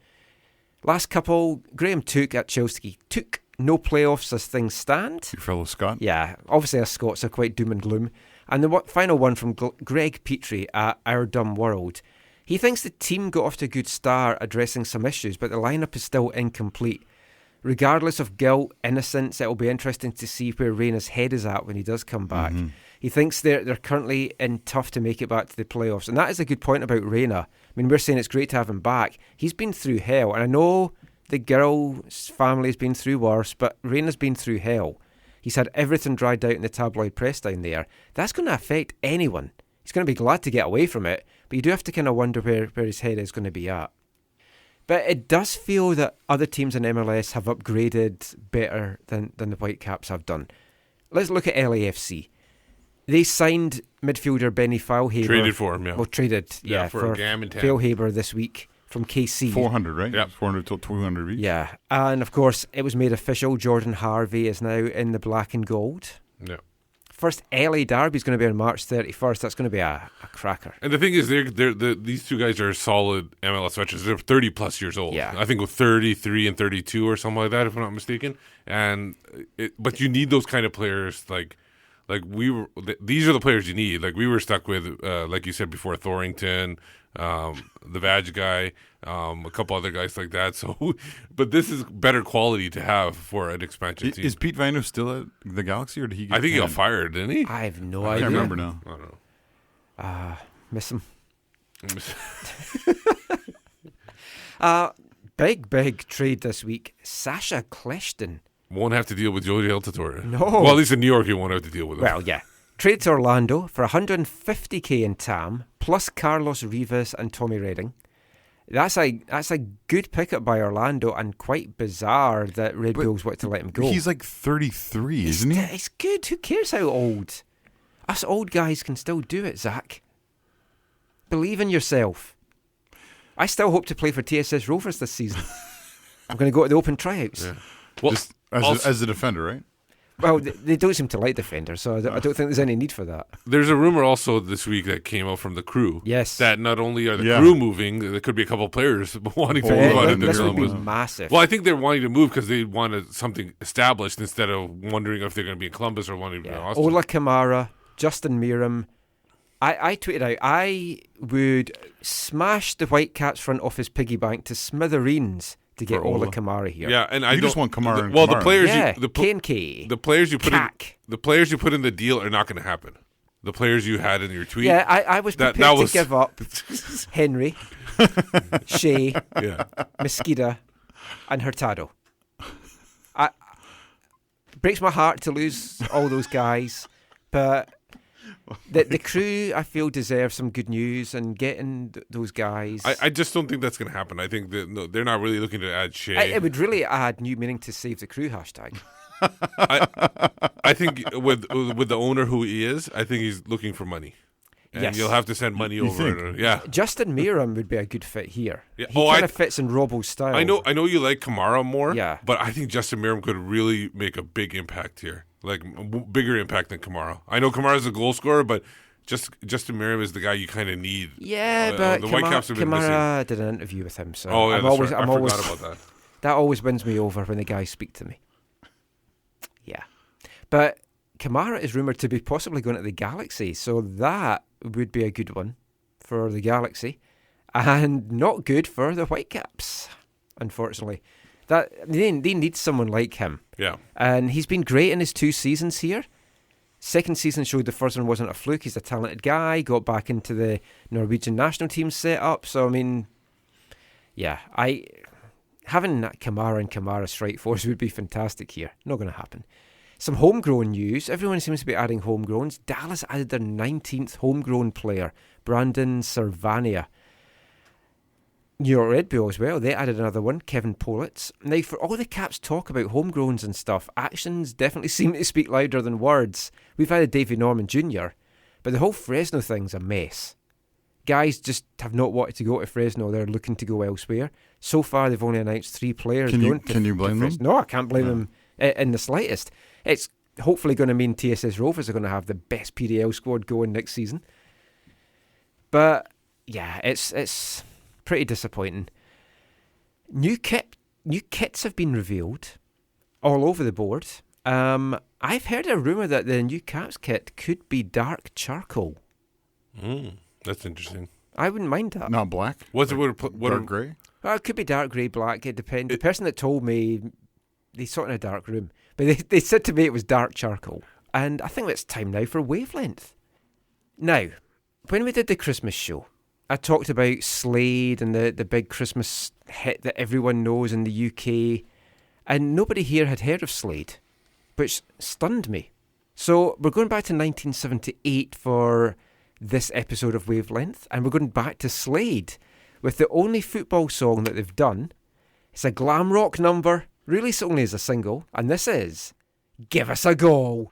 Last couple, Graham Took at Chelsea. Took no playoffs as things stand. Your fellow Scot? Yeah, obviously us Scots are quite doom and gloom. And the final one from Greg Petrie at Our Dumb World. He thinks the team got off to a good start addressing some issues, but the lineup is still incomplete. Regardless of guilt, innocence, it'll be interesting to see where Reyna's head is at when he does come back. Mm-hmm. He thinks they're currently in tough to make it back to the playoffs. And that is a good point about Reyna. I mean, we're saying it's great to have him back. He's been through hell. And I know the girl's family's been through worse, but Reyna's been through hell. He's had everything dragged out in the tabloid press down there. That's going to affect anyone. He's going to be glad to get away from it, but you do have to kind of wonder where his head is going to be at. But it does feel that other teams in MLS have upgraded better than the Whitecaps have done. Let's look at LAFC. They signed midfielder Benny Feilhaber. Traded for him, yeah. Well, traded, for a gam and tam. Feilhaber this week from KC. 400, right? Yeah. 400 till 200 each. Yeah. And, of course, it was made official. Jordan Harvey is now in the black and gold. Yeah. First LA derby is going to be on March 31st. That's going to be a cracker. And the thing is, these two guys are solid MLS veterans. They're 30-plus years old. Yeah. I think with 33 and 32 or something like that, if I'm not mistaken. But you need those kind of players like these are the players you need. Like we were stuck with, like you said before, Thorington, the Vag guy, a couple other guys like that. So, but this is better quality to have for an expansion team. Is Pete Vino still at the Galaxy, or did he? I think he got fired, didn't he? I have no I idea. can't remember now. I don't know. Miss him. Big trade this week. Sasha Kleshton. Won't have to deal with Joey Altidore. No. Well, at least in New York, you won't have to deal with him. Well, yeah. Trade to Orlando for $150K in TAM, plus Carlos Rivas and Tommy Redding. That's a good pickup by Orlando, and quite bizarre that Red Bulls wanted to let him go. He's like 33, isn't he? It's good. Who cares how old? Us old guys can still do it, Zach. Believe in yourself. I still hope to play for TSS Rovers this season. I'm going to go to the open tryouts. Yeah. Well, Just as a defender, right? Well, they don't seem to like defenders, so I don't think there's any need for that. There's a rumor also this week that came out from the crew. Yes. That not only are the crew moving, there could be a couple of players wanting to move out of This would be Columbus. massive. Well, I think they're wanting to move because they wanted something established instead of wondering if they're going to be in Columbus or wanting to be in Austin. Ola Kamara, Justin Meram. I tweeted out, I would smash the Whitecaps front office piggy bank to smithereens to get Ola Kamara here. Yeah, and You just want Kamara and Well, Kamara. the players, K&K. the players you put CAC. the players you put in the deal are not going to happen. The players you had in your tweet. Yeah, I was prepared to give up Henry, Shea, Mosqueda, and Hurtado. It breaks my heart to lose all those guys, but the crew, I feel, deserve some good news, and getting those guys. I just don't think that's going to happen. I think that they're not really looking to add Shea. It would really add new meaning to Save the Crew hashtag. I think with the owner who he is, I think he's looking for money. And Yes. you'll have to send money over. Yeah. Justin Meram would be a good fit here. Yeah. He kind of fits in Robbo's style. I know you like Kamara more, Yeah. but I think Justin Meram could really make a big impact here. Like bigger impact than Kamara. I know Kamara's a goal scorer, but Justin Meram is the guy you kind of need. Yeah, but the Whitecaps have been Kamara did an interview with him, so Oh, yeah, I'm that's always, right. I'm I always, forgot about that. that always wins me over when the guys speak to me. Yeah, but Kamara is rumoured to be possibly going to the Galaxy, so that would be a good one for the Galaxy, and not good for the Whitecaps, unfortunately. They need someone like him. Yeah. And he's been great in his 2 seasons here. Second season showed the first one wasn't a fluke. He's a talented guy, got back into the Norwegian national team setup. So, I mean, yeah, having Kamara and Kamara strike force would be fantastic here. Not going to happen. Some homegrown news. Everyone seems to be adding homegrowns. Dallas added their 19th homegrown player, Brandon Servania. New York Red Bull as well. They added another one, Kevin Politz. Now, for all the Caps talk about homegrowns and stuff, actions definitely seem to speak louder than words. We've had a Davey Norman Jr., but the whole Fresno thing's a mess. Guys just have not wanted to go to Fresno. They're looking to go elsewhere. So far, they've only announced 3 players Can you blame them? No, I can't blame them in the slightest. It's hopefully going to mean TSS Rovers are going to have the best PDL squad going next season. But yeah, it's pretty disappointing. New kits have been revealed all over the board. I've heard a rumour that the new Caps kit could be dark charcoal. That's interesting. I wouldn't mind that. Not black? What's it? Dark grey? Well, it could be dark grey, black. It depends. The person that told me, they saw it in a dark room. But they said to me it was dark charcoal. And I think it's time now for Wavelength. Now, when we did the Christmas show, I talked about Slade and the big Christmas hit that everyone knows in the UK. And nobody here had heard of Slade, which stunned me. So we're going back to 1978 for this episode of Wavelength. And we're going back to Slade with the only football song that they've done. It's a glam rock number, released only as a single, and this is Give Us a Goal.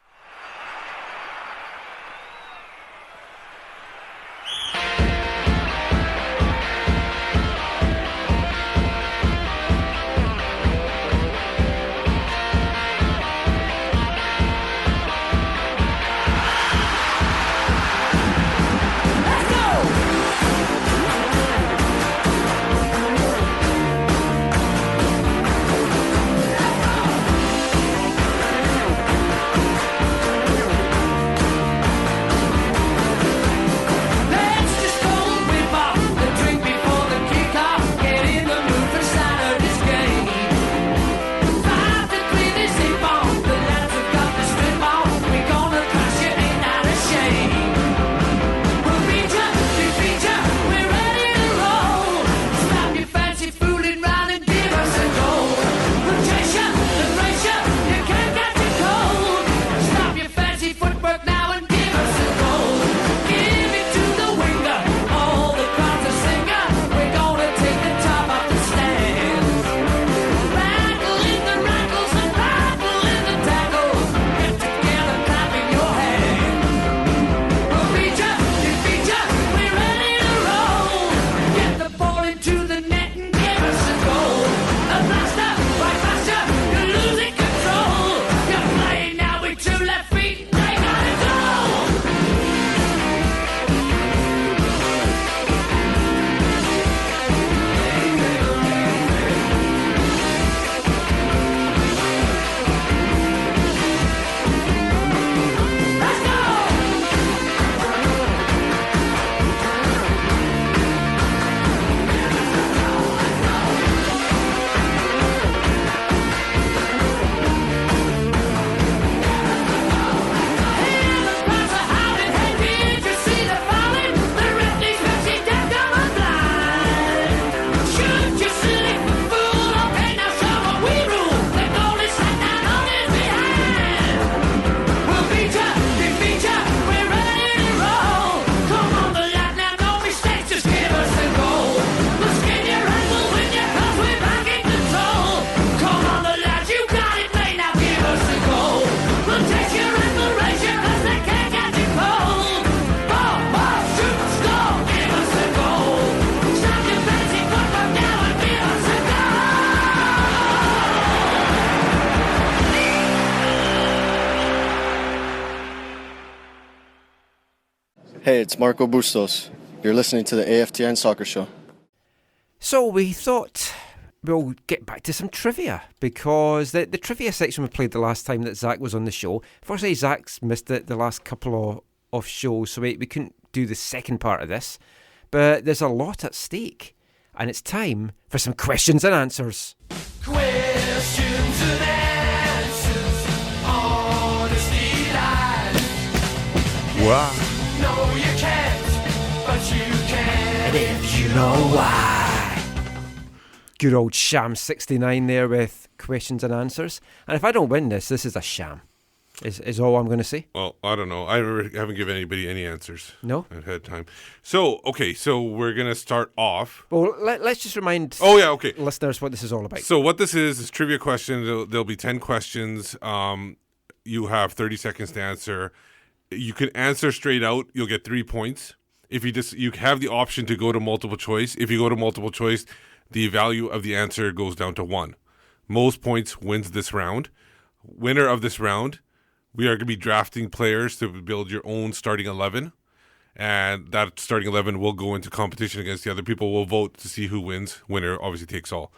Hey, it's Marco Bustos. You're listening to the AFTN Soccer Show. So we thought we'll get back to some trivia, because the trivia section we played the last time that Zach was on the show. Fortunately, Zach's missed it the last couple of shows, so we couldn't do the second part of this. But there's a lot at stake, and it's time for some questions and answers. Questions and answers, honesty lies. Wow. No, you can't, but you can. And if you know why. Good old Sham 69 there with questions and answers. And if I don't win this is a sham. Is all I'm going to say. Well, I don't know. I haven't given anybody any answers. No? I've had time. So, okay, so we're going to start off. Well, let's just remind listeners what this is all about. So what this is trivia questions. There'll be 10 questions. You have 30 seconds to answer. You can answer straight out. You'll get 3 points. If you have the option to go to multiple choice. If you go to multiple choice, the value of the answer goes down to 1. Most points wins this round. Winner of this round, we are going to be drafting players to build your own starting 11. And that starting 11 will go into competition against the other people. We'll vote to see who wins. Winner obviously takes all.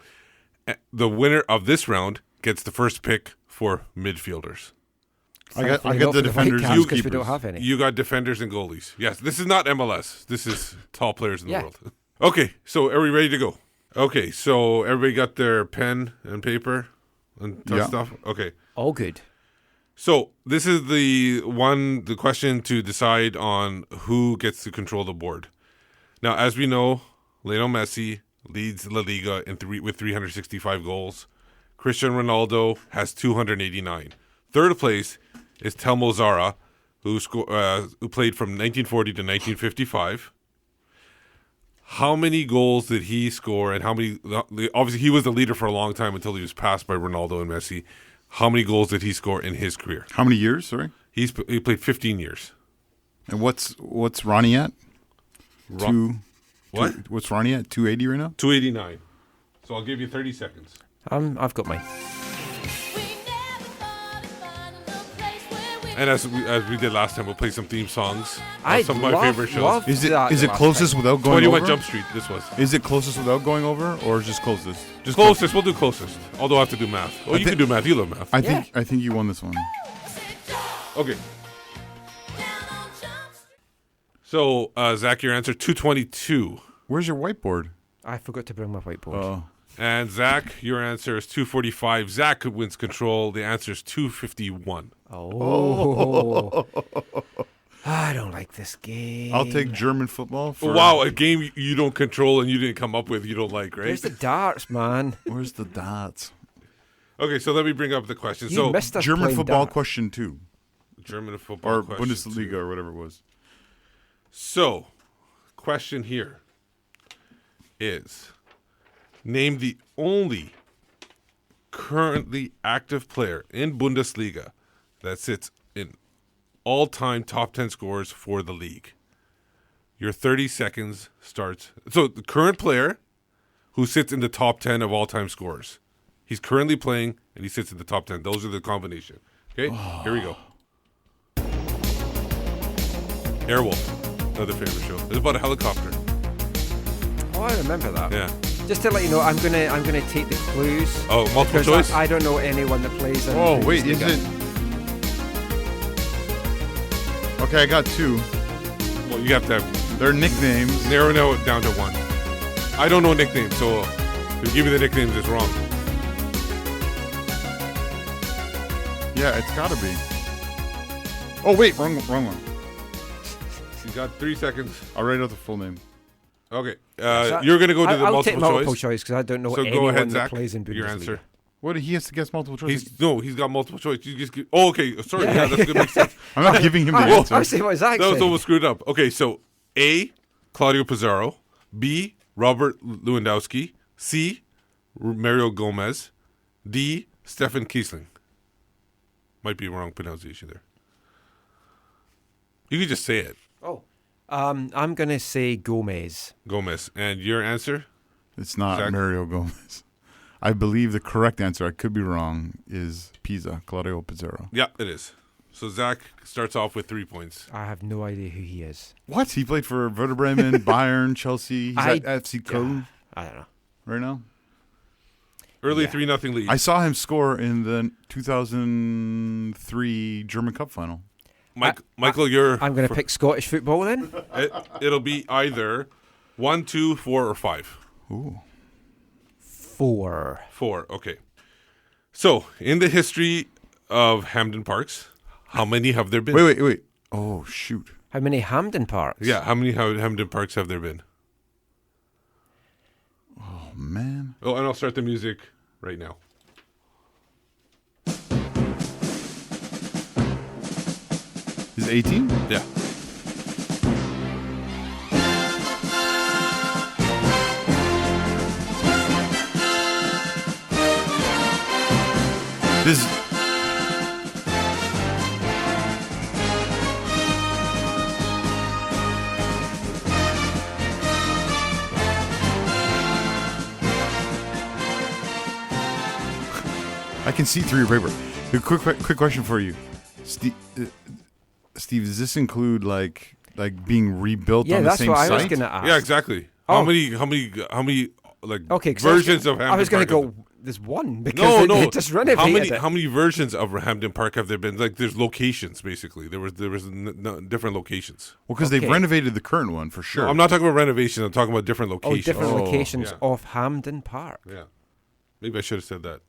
The winner of this round gets the first pick for midfielders. I got the defenders. Because we don't have any. You got defenders and goalies. Yes, this is not MLS. This is tall players in the world. Okay, so are we ready to go? Okay, so everybody got their pen and paper and stuff? Okay. All good. So this is the question to decide on who gets to control the board. Now, as we know, Lionel Messi leads La Liga with 365 goals. Cristiano Ronaldo has 289. Third place is Telmo Zarra, who played from 1940 to 1955. How many goals did he score, and how many? Obviously, he was the leader for a long time until he was passed by Ronaldo and Messi. How many goals did he score in his career? How many years? Sorry, he played 15 years. And what's Ronnie at? What? What's Ronnie at? 280 right now. 289. So I'll give you 30 seconds. I've got mine. And as we did last time, we'll play some theme songs. Some of my favorite shows. Is it closest without going 21 over? Jump Street, this was. Is it closest without going over, or just closest? Just closest. We'll do closest. Although I have to do math. Oh, you can do math. You love math. I think you won this one. Okay. So, Zach, your answer, 222. Where's your whiteboard? I forgot to bring my whiteboard. Oh. And Zach, your answer is 245. Zach wins control. The answer is 251. Oh. I don't like this game. I'll take German football. Wow, a game you don't control and you didn't come up with, you don't like, right? Where's the darts, man? Where's the darts? Okay, so let me bring up the question. You missed us German playing football darts. question 2. German football or question Bundesliga 2. or whatever it was. So, question here is, name the only currently active player in Bundesliga that sits in all-time top 10 scores for the league. Your 30 seconds starts. So, the current player who sits in the top 10 of all-time scores. He's currently playing, and he sits in the top 10. Those are the combination. Okay, Here we go. Airwolf, another favorite show. It's about a helicopter. Oh, I remember that. Yeah. Just to let you know, I'm gonna take the clues. Oh, multiple because choice? I don't know anyone that plays in Oh, wait, is Bundesliga. it? Okay, I got 2. Well, you have to have They're nicknames. narrow it down to 1. I don't know nicknames, so if you give me the nicknames, it's wrong. Yeah, it's got to be. Oh, wait, wrong one. You got 3 seconds. I'll write out the full name. Okay, you're going to go to the I'll take multiple multiple choice. choice because I don't know So anyone go ahead, that Zach. plays in Bundesliga. Your answer. What? He has to guess multiple choice. He's got multiple choice. You just give, okay. Sorry, yeah, that's gonna make sense. I'm not giving him the Oh, answer. I see what Zach That was said. almost screwed up. Okay, so A, Claudio Pizarro. B, Robert Lewandowski. C, Mario Gomez. D, Stefan Kiesling. Might be wrong pronunciation there. You can just say it. Oh, I'm gonna say Gomez. Gomez. And your answer? It's not Zach? Mario Gomez. I believe the correct answer, I could be wrong, is Pisa, Claudio Pizarro. Yeah, it is. So Zach starts off with 3 points. I have no idea who he is. What? He played for Werder Bremen, Bayern, Chelsea. He's at FC Köln I don't know. right now. Early 3-0 lead. I saw him score in the 2003 German Cup final. Michael, you're... I'm gonna pick Scottish football then. It'll be either 1, 2, 4, or 5. Ooh. 4. 4, okay. So, in the history of Hampden Parks, how many have there been? Wait. Oh, shoot. How many Hampden Parks? Yeah, how many Hampden Parks have there been? Oh, man. Oh, and I'll start the music right now. Is 18? Yeah. This. I can see through your paper. A quick question for you, Steve. Does this include like being rebuilt on the same site? Yeah, that's what I was going to ask. Yeah, exactly. Oh. How many like Okay, versions of Hampden Park? I was going to go. There's one because they just renovated it. How many versions of Hampden Park have there been? Like, there's locations basically. There was different locations. Well, because they've renovated the current one for sure. No, I'm not talking about renovation. I'm talking about different locations. Different locations yeah. of Hampden Park. Yeah, maybe I should have said that.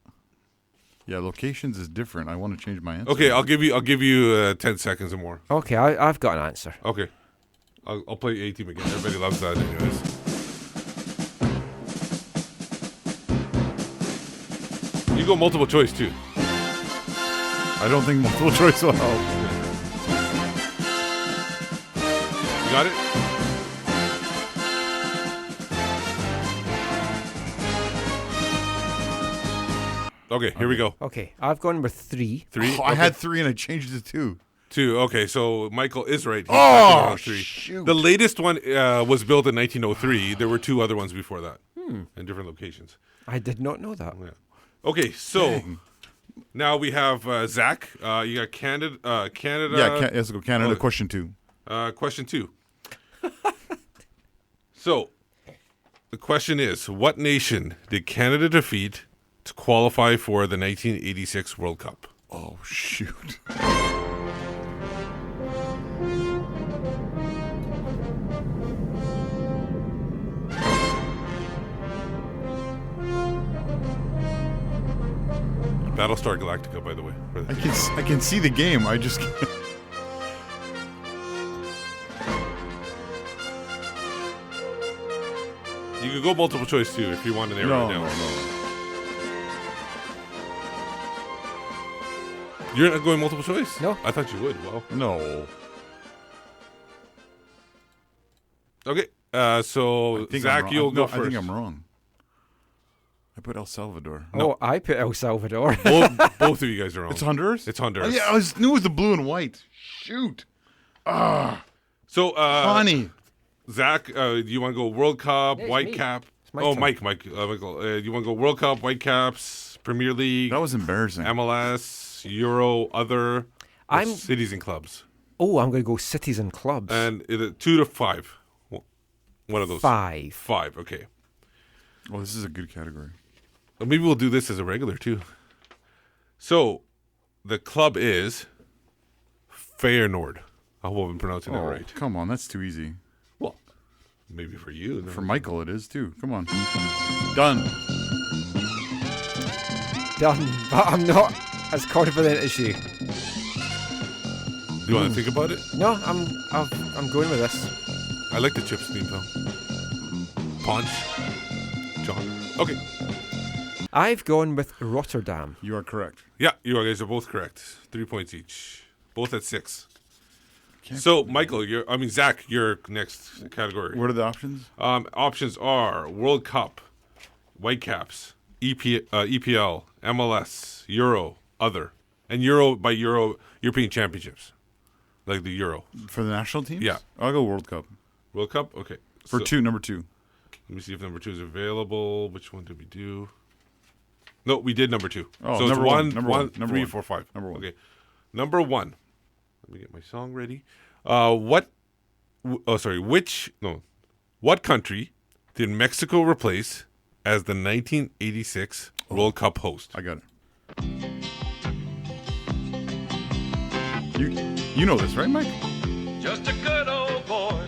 Yeah, locations is different. I want to change my answer. Okay, I'll give you 10 seconds or more. Okay, I've got an answer. Okay, I'll play A-Team again. Everybody loves that, anyways. You go multiple choice too. I don't think multiple choice will help. You got it? Okay, here we go. Okay, I've gone with 3. 3? Oh, I had 3 and I changed it to 2. 2. Okay, so Michael is right. He's Oh, back in 3. shoot. The latest one was built in 1903. There were 2 other ones before that in different locations. I did not know that. Yeah. Okay, so now we have Zach. You got Canada. Canada. Yeah, let's go Canada. Question 2. Question 2. So, the question is, what nation did Canada defeat to qualify for the 1986 World Cup? Oh, shoot. Battlestar Galactica, by the way. I can see the game. I just can't. You could go multiple choice too if you want to narrow it down. No. You're not going multiple choice? No. I thought you would. Well. No. Okay. So Zach, you'll go first. I think I'm wrong. I put El Salvador. Oh, I put El Salvador. Both of you guys are wrong. It's Honduras? It's Honduras. Oh, yeah, I knew it was the blue and white. Shoot. So, Honey. Zach, you want to go World Cup, Yeah, it's Whitecap? my Oh, turn. Michael. You want to go World Cup, Whitecaps, Premier League, That was embarrassing. MLS, Euro, other cities and clubs. Oh, I'm going to go cities and clubs. And 2 to 5. One of those. 5. 5, okay. Oh, this is a good category. Or maybe we'll do this as a regular too. So, the club is Feyenoord. I hope I'm pronouncing that right. Come on. That's too easy. Well, maybe for you. For Michael, it is too. Come on. Done. Done. But I'm not as confident as you. Do you want to think about it? No, I'm going with this. I like the Chips theme though. Punch. John. Okay. I've gone with Rotterdam. You are correct. Yeah, you guys are both correct. 3 points each. Both at 6. So, Michael, Zach, your next category. What are the options? Options are World Cup, Whitecaps, EPL, MLS, Euro, other. And Euro by Euro, European Championships. Like the Euro. For the national teams? Yeah. I'll go World Cup. World Cup? Okay. For number 2. Let me see if number 2 is available. Which one did we do? No, we did number 2. Oh, so number it's one, 1, number 1, one, number 3, one. 4, 5. Number 1. Okay. Number 1. Let me get my song ready. What country did Mexico replace as the 1986 World Cup host? I got it. You know this, right, Mike? Just a good old boy.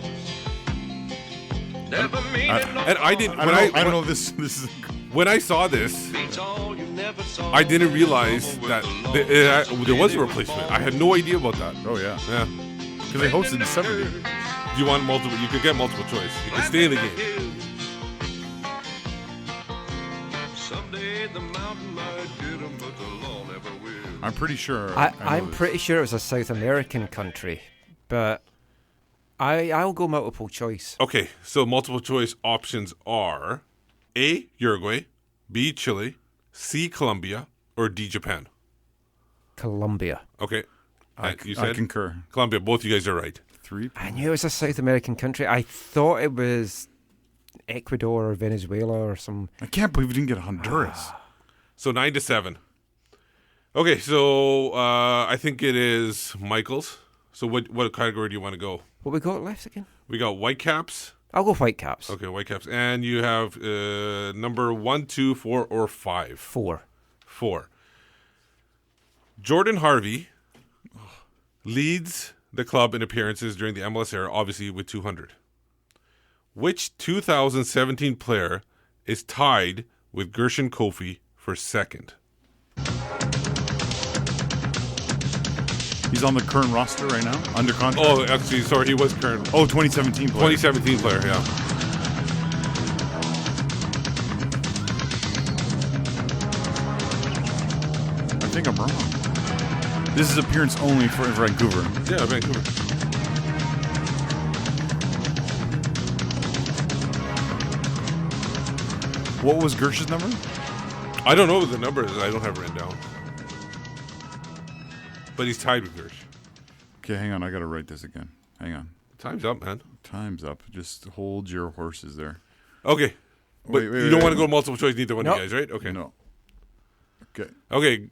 Never meaning no And I didn't. I don't know this is. When I saw this, beats all you never saw. I didn't realize that there was a replacement. I had no idea about that. Oh yeah, Yeah. because they hosted in the '70s. You want multiple? You could get multiple choice. You can stay in the game. Someday the mountain might get 'em, but the law never will. I'm pretty sure. I'm know this. pretty sure it was a South American country. but I'll go multiple choice. Okay, so multiple choice options are A, Uruguay, B, Chile, C, Colombia, or D, Japan. Colombia. Okay. You said? I concur. Colombia. Both you guys are right. 3 I knew it was a South American country. I thought it was Ecuador or Venezuela or some. I can't believe we didn't get Honduras. So 9-7. Okay, so I think it is Michael's. So what category do you want to go? What we got left again? We got Whitecaps. I'll go Whitecaps. Okay, Whitecaps. And you have number 1, 2, 4, or 5? 4. 4. Jordan Harvey leads the club in appearances during the MLS era, obviously with 200. Which 2017 player is tied with Gershon Kofi for second? He's on the current roster right now, under contract. Oh, actually, sorry, he was current. 2017 player. 2017 player, yeah. I think I'm wrong. This is appearance only for Vancouver. Yeah, Vancouver. What was Gersh's number? I don't know what the number is. I don't have it written down. But he's tied with Gersh. Okay, hang on. I got to write this again. Hang on. Time's up, man. Time's up. Just hold your horses there. Okay. But you don't want to go multiple choice, neither one of you guys, right? Okay. No. Okay. Okay.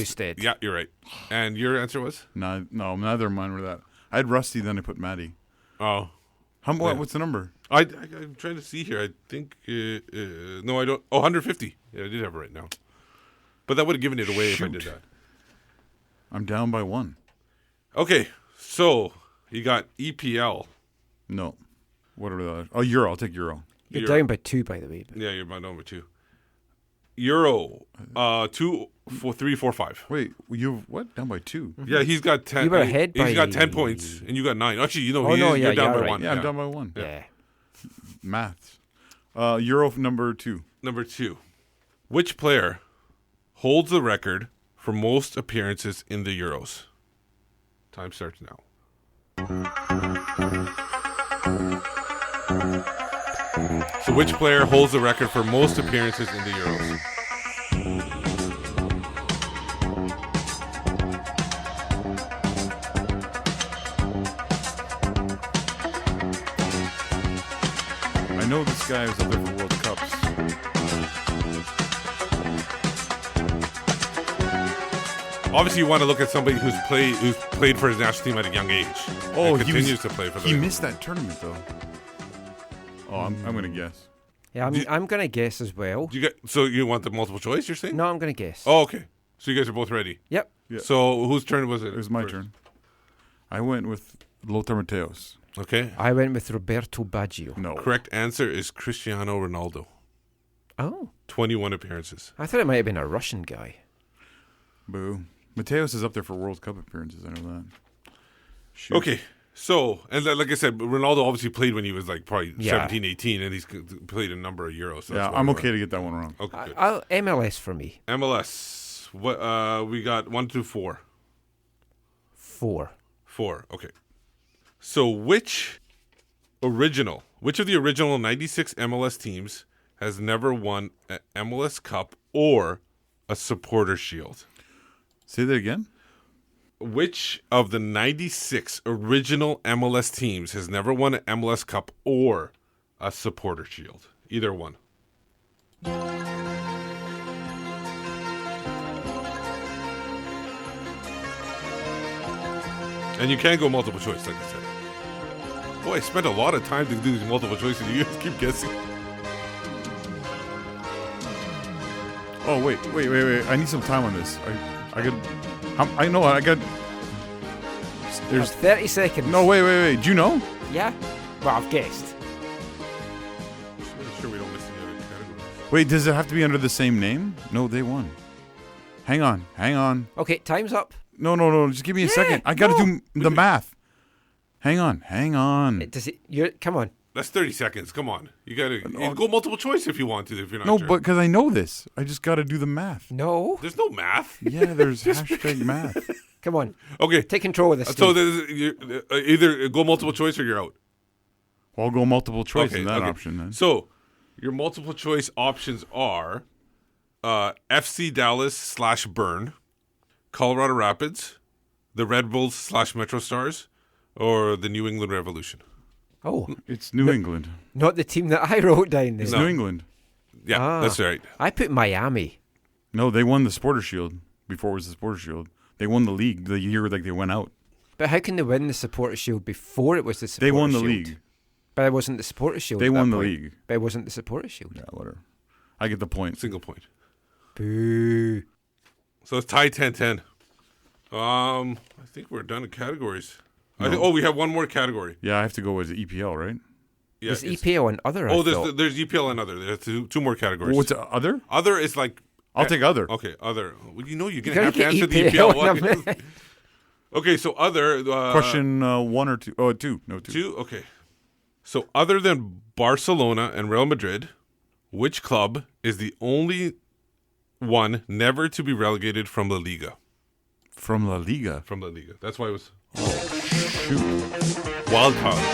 Stead. Yeah, you're right. And your answer was? No, neither of mine were that. I had Rusty, then I put Maddie. Oh. What's the number? I'm trying to see here. I think, no, I don't. Oh, 150. Yeah, I did have it right now. But that would have given it away if I did that. I'm down by 1. Okay, so you got EPL. No. What are the others? Oh, Euro. I'll take Euro. You're down by 2, by the way. But. Yeah, you're by number 2. Euro, 2, 4, 3, 4, 5. Wait, you what? Down by 2? Yeah, he's got 10. You were ahead He's by... got 10 points, and you got 9. Actually, you're down by 1. Yeah, I'm down by 1. Yeah. Maths. Euro number 2. Number 2. Which player holds the record for most appearances in the Euros? Time starts now. So which player holds the record for most appearances in the Euros? I know this guy was up there for World Cups. Obviously, you want to look at somebody who's played for his national team at a young age. Oh, and continues to play for them. He missed that tournament though. Oh, I'm gonna guess. Yeah, I'm going to guess as well. So you want the multiple choice, you're saying? No, I'm going to guess. Oh, okay. So you guys are both ready? Yep. Yeah. So whose turn was it? It was my turn. I went with Lothar Matthäus. Okay. I went with Roberto Baggio. No. Correct answer is Cristiano Ronaldo. Oh. 21 appearances. I thought it might have been a Russian guy. Boo. Matthäus is up there for World Cup appearances. I know that. Shoot. Okay. So, and like I said, Ronaldo obviously played when he was like probably 17, 18, and he's played a number of Euros. So yeah, I'm okay to get that one wrong. Okay, good. MLS for me. MLS. What we got 1 through 4. 4. 4. Okay. So which of the original 96 MLS teams has never won an MLS Cup or a Supporter Shield? Say that again? Which of the 96 original MLS teams has never won an MLS Cup or a Supporter Shield? Either one. And you can go multiple choice, like I said. Boy, I spent a lot of time to do these multiple choices. You guys keep guessing. Oh, wait. I need some time on this. I know. I got... There's 30 seconds. No, wait. Do you know? Yeah? Well, I've guessed. Make sure we don't miss any other categories. Wait, does it have to be under the same name? No, they won. Hang on. Okay, time's up. No. Just give me a second. I got to do the math. Hang on. Come on. That's 30 seconds. Come on. You got to go multiple choice if you want to, if you're not No, sure. but because I know this. I just got to do the math. No. There's no math. Yeah, there's hashtag math. Come on. Okay. Take control of this. So Steve. either go multiple choice or you're out. Well, I'll go multiple choice in that option then. So your multiple choice options are FC Dallas / Burn, Colorado Rapids, the Red Bulls / Metro Stars, or the New England Revolution. Oh, It's New England. not the team that I wrote down. It's Then. New England. Yeah, that's right. I put Miami. No, they won the Supporter Shield before it was the Supporter Shield. They won the league the year they went out. But how can they win the Supporter Shield before it was the Supporter They won Shield? the league. But it wasn't the Supporter Shield. They at won that the point. league. But it wasn't the Supporter Shield. Yeah, whatever. I get the point. Single point. Boo. So it's tied 10-10. I think we're done in categories. No. We have one more category. Yeah, I have to go with the EPL, right? Yeah, There's it's- EPL and other. I thought. there's EPL and other. There's two more categories. What's other? Other is like... I'll take other. Okay, other. Well, you're You going to gotta have to get answer the EPL EPL one. in Okay, so other... Question 1 or 2? Oh, 2. No, 2. 2? Okay. So other than Barcelona and Real Madrid, which club is the only one never to be relegated from La Liga? From La Liga. From La Liga. That's why it was Shoot. wild card.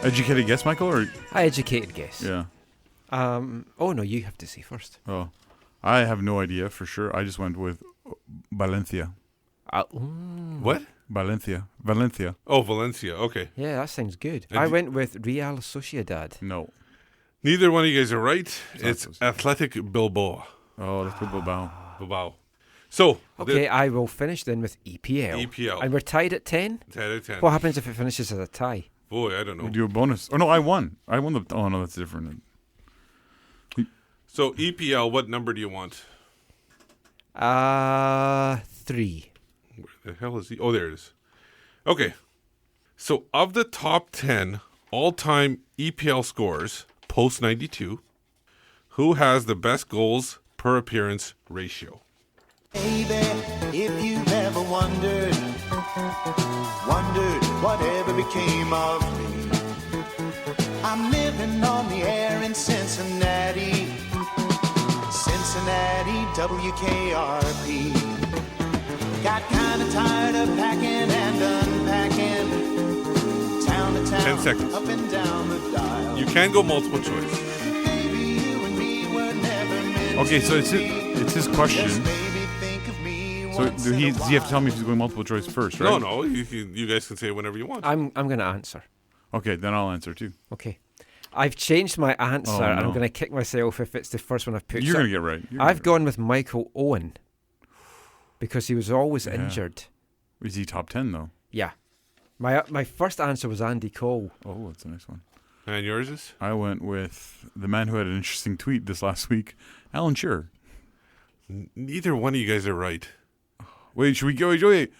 Educated guess, Michael? Or I educated guess. yeah. Oh no, you have to say first. Oh, I have no idea for sure. I just went with Valencia. What? Valencia. Oh, Valencia. Okay. Yeah, that sounds good. And I d- went with Real Sociedad. No. Neither one of you guys are right. It's close. Athletic Bilbao. Oh, that's Bilbao. Bilbao. So, Okay, I will finish then with EPL. EPL. And we're tied at 10? 10 out of 10. What happens if it finishes as a tie? Boy, I don't We know. do a bonus. Oh no, I won. I won the. Oh no, that's different. So, EPL, what number do you want? 3. Where the hell is he? Oh, there it is. Okay. So, of the top 10 all-time EPL scorers post 92, who has the best goals per appearance ratio? Baby, if you've ever wondered whatever became of me, I'm living on the air in Cincinnati, WKRP. Got kind of tired of packing and unpacking, town to town, 10 seconds. up and down the dial. You can go multiple choice. Baby, you and me were never meant Okay, so to it's be. his question. Just maybe think of me So once does in he a have to tell me if he's going multiple choice first, right? No. You guys can say whatever you want. I'm going to answer. Okay, then I'll answer too. Okay. I've changed my answer Oh, and I'm no. going to kick myself if it's the first one I've put. You're So gonna get right. You're gonna I've get gone with Michael Owen because he was always Yeah. injured. right. Is he top 10 though? Yeah. My first answer was Andy Cole. Oh, that's the next one. And yours is? I went with the man who had an interesting tweet this last week, Alan Shearer. Neither one of you guys are right. Wait, should we go? Wait.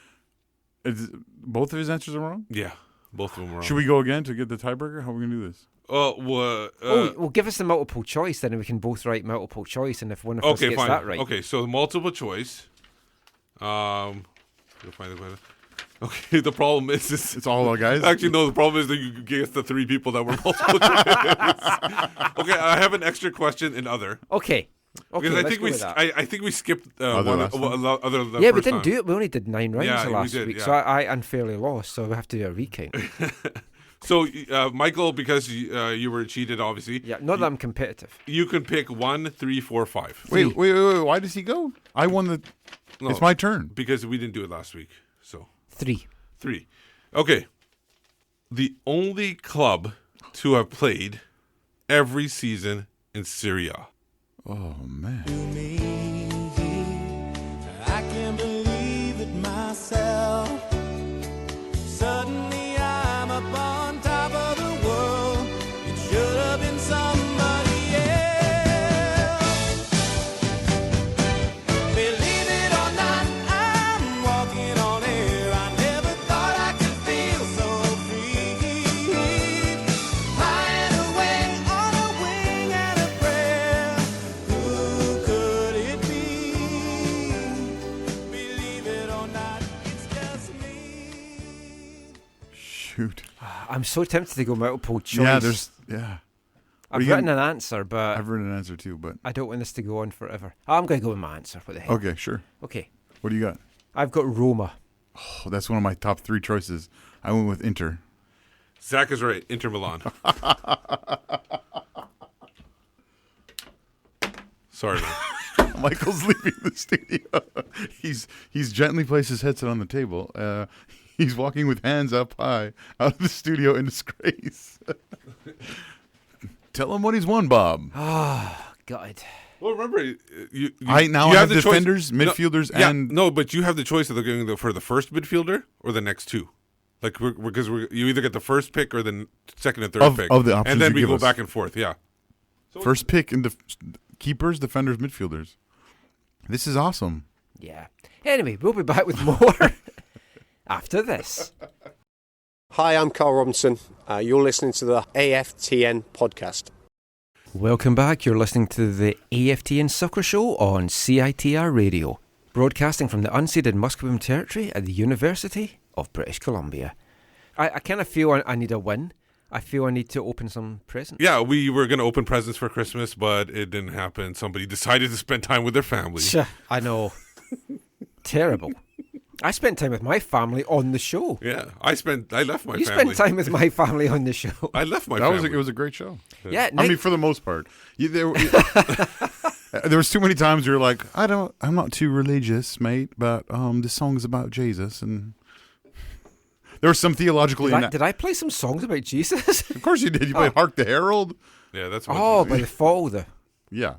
Both of his answers are wrong? Yeah, both of them are wrong. Should we go again to get the tiebreaker? How are we going to do this? Well, give us the multiple choice then, and we can both write multiple choice. And if one of us okay, gets fine. that right, Okay, so multiple choice. You'll find the Okay, the problem is this. It's all our guys? Actually, no. The problem is that you guess the 3 people that were multiple choice. Okay, I have an extra question in other. okay, Because let's I think go we, with that. I think we skipped Other one last time? other. The Yeah, we first didn't time. do it. We only did 9 rounds Yeah, we last did, week, yeah. so I unfairly lost. So we have to do a recount. So, Michael, because you were cheated, obviously. Yeah, not that I'm competitive. You can pick 1, 3, 4, 5. Wait. Why does he go? I won the. No, It's my turn. because we didn't do it last week. So 3. 3. Okay. The only club to have played every season in Serie A. Oh, man. I can't believe it myself. Suddenly I'm up on top of the world. It should have been somebody else. Dude. I'm so tempted to go multiple choice. I've written an answer, but I've written an answer too, but I don't want this to go on forever. I'm going to go with my answer. What the heck? okay, sure. Okay. What do you got? I've got Roma. Oh, that's one of my top 3 choices. I went with Inter. Zach is right. Inter Milan. Sorry, man. Michael's leaving the studio. He's gently placed his headset on the table. He's walking with hands up high out of the studio in disgrace. Tell him what he's won, Bob. Oh, God. Well, remember, you have the defenders, choice. midfielders, and but you have the choice of going for the first midfielder or the next 2. Like because you either get the first pick or the second and third pick of the options and then you we give go us. back and forth. Yeah. So first pick in the keepers, defenders, midfielders. This is awesome. Yeah. Anyway, we'll be back with more after this. Hi, I'm Carl Robinson. You're listening to the AFTN podcast. Welcome back. You're listening to the AFTN Soccer Show on CITR Radio, broadcasting from the unceded Musqueam Territory at the University of British Columbia. I kind of feel I need a win. I feel I need to open some presents. Yeah, we were going to open presents for Christmas, but it didn't happen. Somebody decided to spend time with their family. I know. Terrible. I spent time with my family on the show. Yeah, I left my family. You spent time with my family on the show. I left my family. It was a great show. Yeah, I mean, for the most part. There was too many times you're like, I'm not too religious, mate, but this song's about Jesus, and there was some theological. Did I play some songs about Jesus? Of course you did. You played "Hark the Herald." Yeah, that's what. By the fall. Yeah.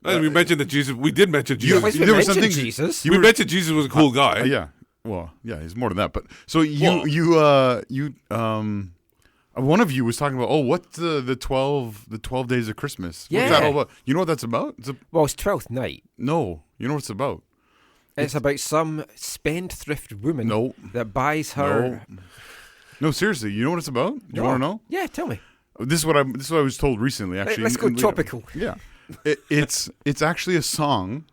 And we mentioned that Jesus. We did mention Jesus. There was something Jesus. We mentioned Jesus was a cool guy. Yeah. Well, yeah, he's more than that. But so one of you was talking about what's the 12 days of Christmas? Yeah. What's that all about? You know what that's about? It's 12th night. No, you know what it's about? It's about some spendthrift woman that buys her. No, seriously, you know what it's about? Do you want to know? Yeah, tell me. This is what I was told recently. Actually, let's go topical. Yeah, it's actually a song.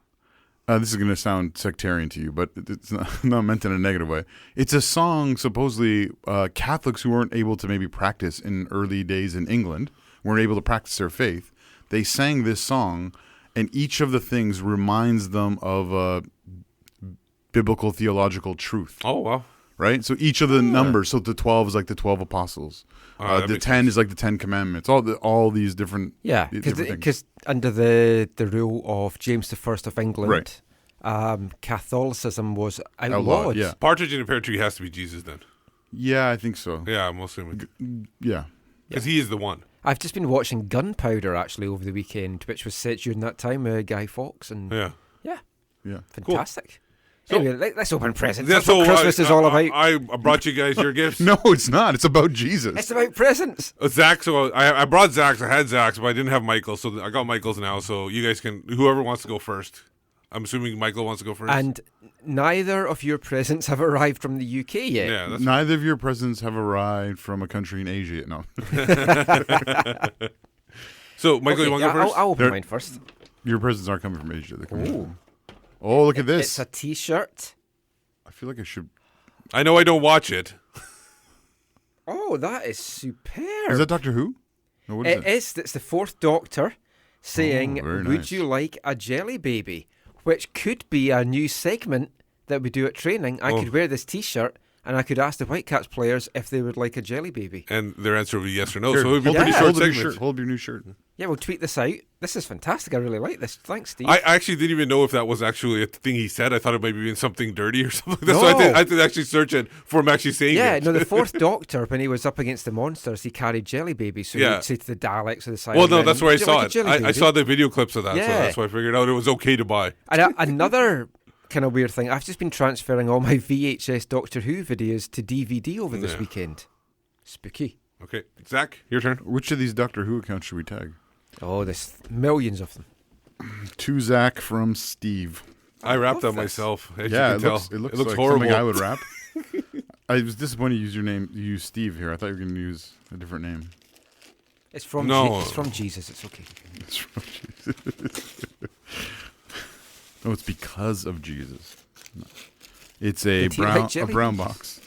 This is going to sound sectarian to you, but it's not meant in a negative way. It's a song supposedly Catholics who weren't able to maybe practice in early days in England, weren't able to practice their faith. They sang this song, and each of the things reminds them of a biblical theological truth. Oh, wow. Right? So each of the numbers, so the 12 is like the 12 apostles. The 10 is like the 10 commandments. All these different because under the rule of James I of England, Catholicism was outlawed. Yeah. Partridge in a Pear Tree has to be Jesus then. Yeah, I think so. Yeah, I'm assuming. Yeah. Because he is the one. I've just been watching Gunpowder actually over the weekend, which was set during that time, Guy Fawkes. And Yeah. Fantastic. Cool. Anyway, let's open presents. Yeah, That's what Christmas is all about. I brought you guys your gifts. No, it's not. It's about Jesus. It's about presents. Zach, so I brought Zach's. I had Zach's, but I didn't have Michael's, so I got Michael's now. So you guys can, whoever wants to go first. I'm assuming Michael wants to go first. And neither of your presents have arrived from the UK yet. Yeah, neither of your presents have arrived from a country in Asia yet. No. So, Michael, you want to go first? I'll open mine first. Your presents aren't coming from Asia. They're coming Oh, look at this. It's a T-shirt. I feel like I should... I know I don't watch it. Oh, that is superb. Is that Doctor Who? No, what is it? It's the Fourth Doctor saying, very would nice. you like a jelly baby? Which could be a new segment that we do at training. I could wear this T-shirt and I could ask the Whitecaps players if they would like a jelly baby. And their answer would be yes or no. Here, So it would be pretty short hold your segment. shirt. Hold your new shirt. Yeah, we'll tweet this out. This is fantastic. I really like this. Thanks, Steve. I actually didn't even know if that was actually a thing he said. I thought it might be something dirty or something. That's No. why I had to actually search it for him actually saying it. Yeah, no, the Fourth Doctor, when he was up against the monsters, he carried jelly babies. So Yeah. he'd say to the Daleks or the Cybermen, Well, no, that's where I "Would you saw like a it. jelly I baby?" saw the video clips of that, so Yeah. that's why I figured out it was okay to buy. And another kind of weird thing, I've just been transferring all my VHS Doctor Who videos to DVD over this weekend. Spooky. Okay, Zach, your turn. Which of these Doctor Who accounts should we tag? Oh, there's millions of them. To Zach from Steve. I wrapped love that this. myself. As Yeah, you can it tell. looks It looks like horrible. something I would wrap. I was disappointed you used Steve here. I thought you were going to use a different name. It's from No. it's from Jesus. It's okay. It's from Jesus. No, it's because of Jesus. No. It's a Did he like brown jelly brown beans? box.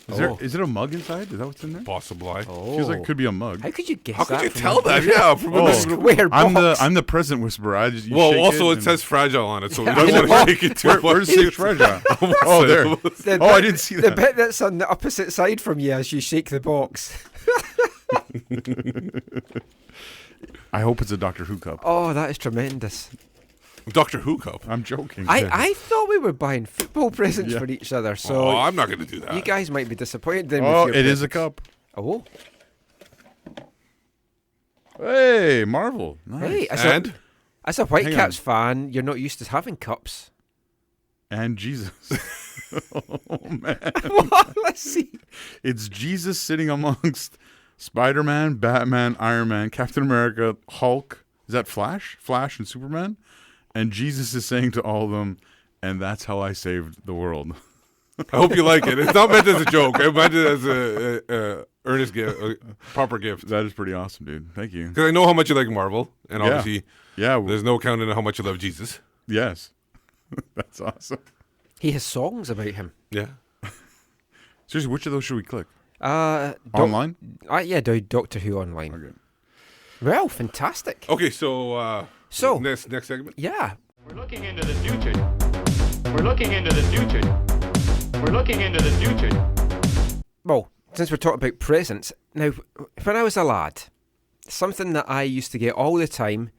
Is it a mug inside? Is that what's in there? Possibly. Feels like it could be a mug. How could you guess How that? could you from tell a that? Yeah. From a square box. I'm the present whisperer. You Well, shake also it and- says fragile on it, so we don't want to shake it too much. Where's the fragile? Oh, there. The I bit- didn't see The that. bit that's on the opposite side from you as you shake the box. I hope it's a Doctor Who cup. Oh, that is tremendous. Doctor Who cup. I'm joking. I thought we were buying football presents Yeah. for each other, so Oh, I'm not going to do that. you guys might be disappointed then. Oh, with it your is a presents. cup. Oh, Hey, Marvel. Nice. hey, And as a Hang Whitecaps fan, you're not used to having cups. And Jesus. Oh, man. What? Let's see. It's Jesus sitting amongst Spider-Man, Batman, Iron Man, Captain America, Hulk. Is that Flash? Flash and Superman? And Jesus is saying to all of them, and that's how I saved the world. I hope you like it. It's not meant as a joke. I meant it as a earnest gift, a proper gift. That is pretty awesome, dude. Thank you. Because I know how much you like Marvel, and obviously Yeah. there's no counting on how much you love Jesus. Yes. That's awesome. He has songs about him. Yeah. Seriously, which of those should we click? Online? Yeah, Doctor Who online. Okay. Well, fantastic. Okay, so So- next segment. Yeah. We're looking into the future. We're looking into the future. We're looking into the future. Well, since we're talking about presents, now, when I was a lad, something that I used to get all the time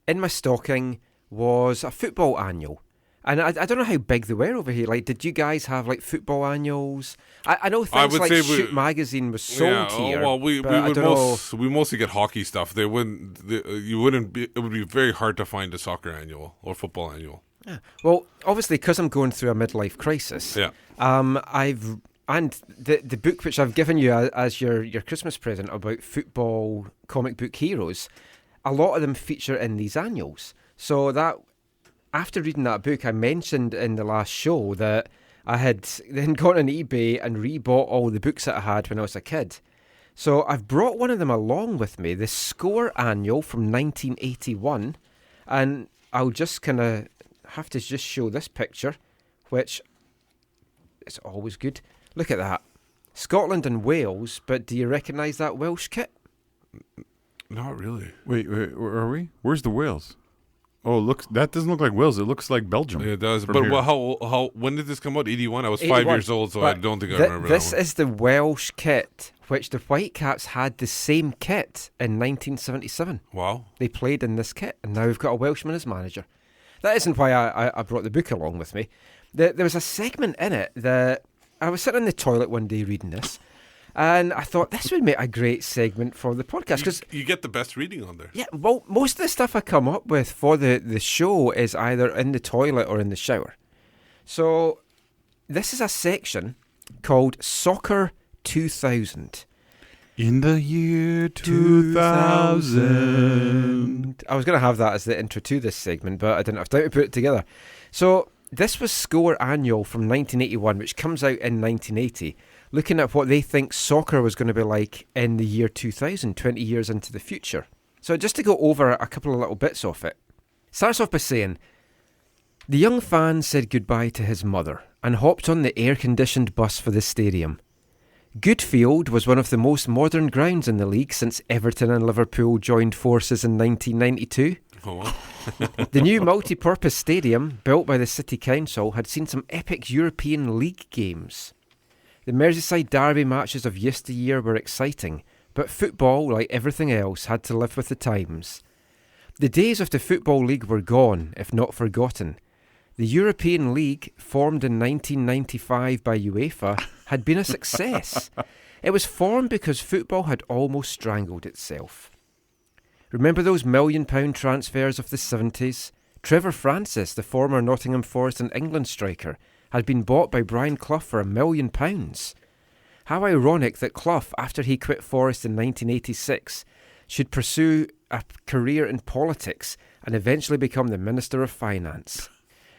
in my stocking was a football annual. And I don't know how big they were over here. Like, did you guys have, like, football annuals? I know things would like say Shoot Magazine was sold here. well, we but I would don't know. we mostly get hockey stuff. They wouldn't. You wouldn't be. It would be very hard to find a soccer annual or football annual. Well, obviously, because I'm going through a midlife crisis, Yeah. The book which I've given you as your Christmas present about football comic book heroes, a lot of them feature in these annuals. So that after reading that book, I mentioned in the last show that I had then gone on eBay and rebought all the books that I had when I was a kid. So I've brought one of them along with me, the Score Annual from 1981, and I'll just kind of have to just show this picture, which is always good. Look at that. Scotland and Wales, but do you recognise that Welsh kit? Not really. Wait, where are we? Where's the Wales? Oh, that doesn't look like Wales. It looks like Belgium. It does. from But here. how? When did this come out? 81. I was 5 81. years old, so I But don't think I remember This that one. is the Welsh kit, which the Whitecaps had the same kit in 1977. Wow. They played in this kit, and now we've got a Welshman as manager. That isn't why I brought the book along with me. There was a segment in it that I was sitting in the toilet one day reading this, and I thought this would make a great segment for the podcast because You get the best reading on there. yeah, well, most of the stuff I come up with for the show is either in the toilet or in the shower. So this is a section called Soccer 2000. In the year 2000. I was going to have that as the intro to this segment, but I didn't have time to put it together. So this was Score Annual from 1981, which comes out in 1980, looking at what they think soccer was going to be like in the year 2000, 20 years into the future. So just to go over a couple of little bits of it. Starts off by saying, the young fan said goodbye to his mother and hopped on the air-conditioned bus for the stadium. Goodfield was one of the most modern grounds in the league since Everton and Liverpool joined forces in 1992. Oh, wow. The new multi-purpose stadium, built by the City Council, had seen some epic European League games. The Merseyside derby matches of yesteryear were exciting, but football, like everything else, had to live with the times. The days of the Football League were gone, if not forgotten. The European League, formed in 1995 by UEFA, had been a success. It was formed because football had almost strangled itself. Remember those £1 million transfers of the 70s? Trevor Francis, the former Nottingham Forest and England striker, had been bought by Brian Clough for £1 million. How ironic that Clough, after he quit Forest in 1986, should pursue a career in politics and eventually become the Minister of Finance.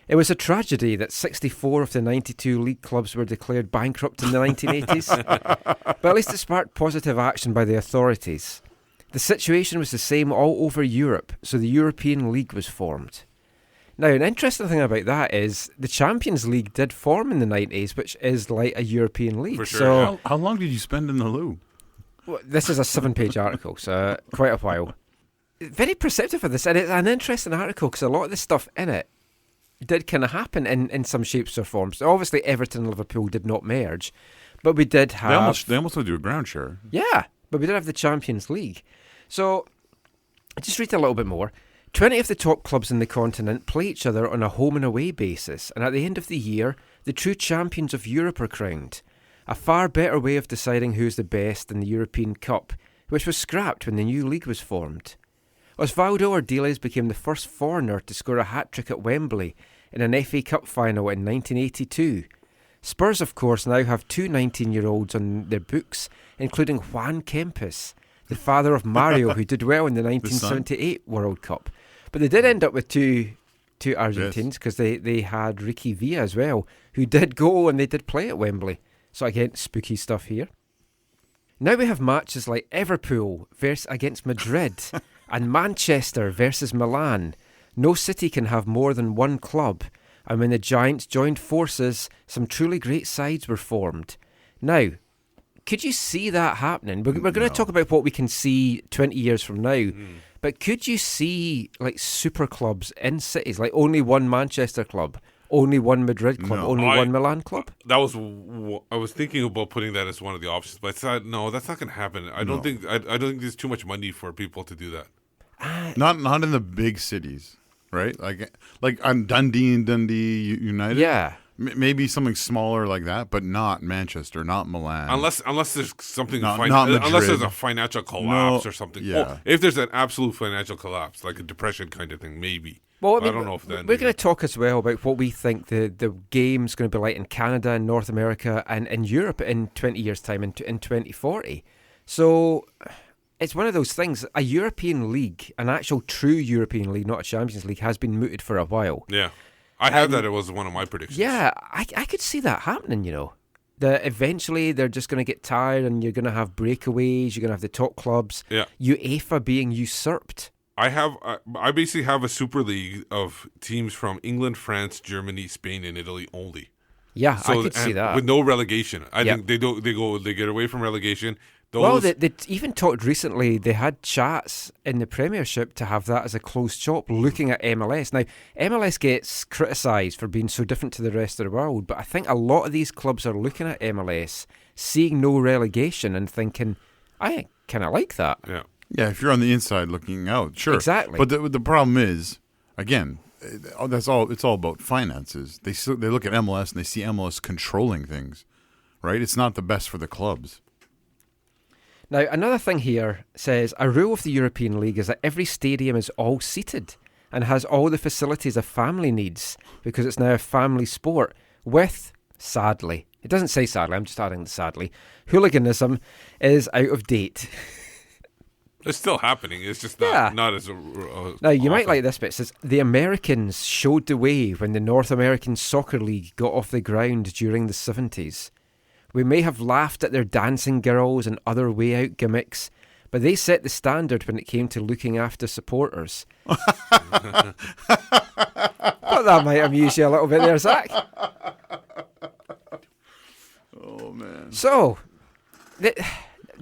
It was a tragedy that 64 of the 92 league clubs were declared bankrupt in the 1980s, but at least it sparked positive action by the authorities. The situation was the same all over Europe, so the European League was formed. Now, an interesting thing about that is the Champions League did form in the 90s, which is like a European league. For sure, So yeah. How long did you spend in the loo? this is a 7-page article, so quite a while. Very perceptive of this, and it's an interesting article because a lot of the stuff in it did kind of happen in some shapes or forms. So obviously, Everton and Liverpool did not merge, but we did have... They almost had to do a ground share. Yeah, but we did have the Champions League. So, just read a little bit more. 20 of the top clubs in the continent play each other on a home and away basis, and at the end of the year, the true champions of Europe are crowned. A far better way of deciding who's the best in the European Cup, which was scrapped when the new league was formed. Osvaldo Ardiles became the first foreigner to score a hat-trick at Wembley in an FA Cup final in 1982. Spurs, of course, now have two 19-year-olds on their books, including Juan Kempes, the father of Mario, who did well in the 1978 World Cup. But they did end up with two Argentines because they had Ricky Villa as well, who did go and they did play at Wembley. So again, spooky stuff here. Now we have matches like Liverpool against Madrid and Manchester versus Milan. No city can have more than one club. And when the Giants joined forces, some truly great sides were formed. Now, could you see that happening? We're going to talk about what we can see 20 years from now. But could you see like super clubs in cities, like only one Manchester club, only one Madrid club, only one Milan club? I was thinking about putting that as one of the options, but I thought, no, that's not going to happen. I don't think there's too much money for people to do that. Not in the big cities, right? Like on Dundee and Dundee United. Yeah. Maybe something smaller like that, but not Manchester, not Milan. Unless there's something, not unless there's a financial collapse or something. Yeah. Oh, if there's an absolute financial collapse, like a depression kind of thing, maybe. Well, I mean, I don't know if that. We're going to talk as well about what we think the game's going to be like in Canada and North America and in Europe in 20 years' time, in 2040. So it's one of those things. A European league, an actual true European league, not a Champions League, has been mooted for a while. Yeah. I had that. It was one of my predictions. Yeah, I could see that happening, you know. That eventually they're just going to get tired and you're going to have breakaways, you're going to have the top clubs. Yeah. UEFA being usurped. I basically have a super league of teams from England, France, Germany, Spain, and Italy only. Yeah, so, I could see that. With no relegation. I think they get away from relegation. Well, they even talked recently, they had chats in the Premiership to have that as a closed shop, looking at MLS. Now, MLS gets criticised for being so different to the rest of the world, but I think a lot of these clubs are looking at MLS, seeing no relegation and thinking, I kind of like that. Yeah. Yeah, if you're on the inside looking out, sure. Exactly. But the problem is, again, it's all about finances. They look at MLS and they see MLS controlling things, right? It's not the best for the clubs. Now, another thing here says, a rule of the European League is that every stadium is all seated and has all the facilities a family needs because it's now a family sport with, sadly, it doesn't say sadly, I'm just adding the sadly, hooliganism is out of date. It's still happening. It's just not as now, you might like this bit. It says, the Americans showed the way when the North American Soccer League got off the ground during the 70s. We may have laughed at their dancing girls and other way-out gimmicks, but they set the standard when it came to looking after supporters. Thought that might amuse you a little bit there, Zach. Oh, man. So,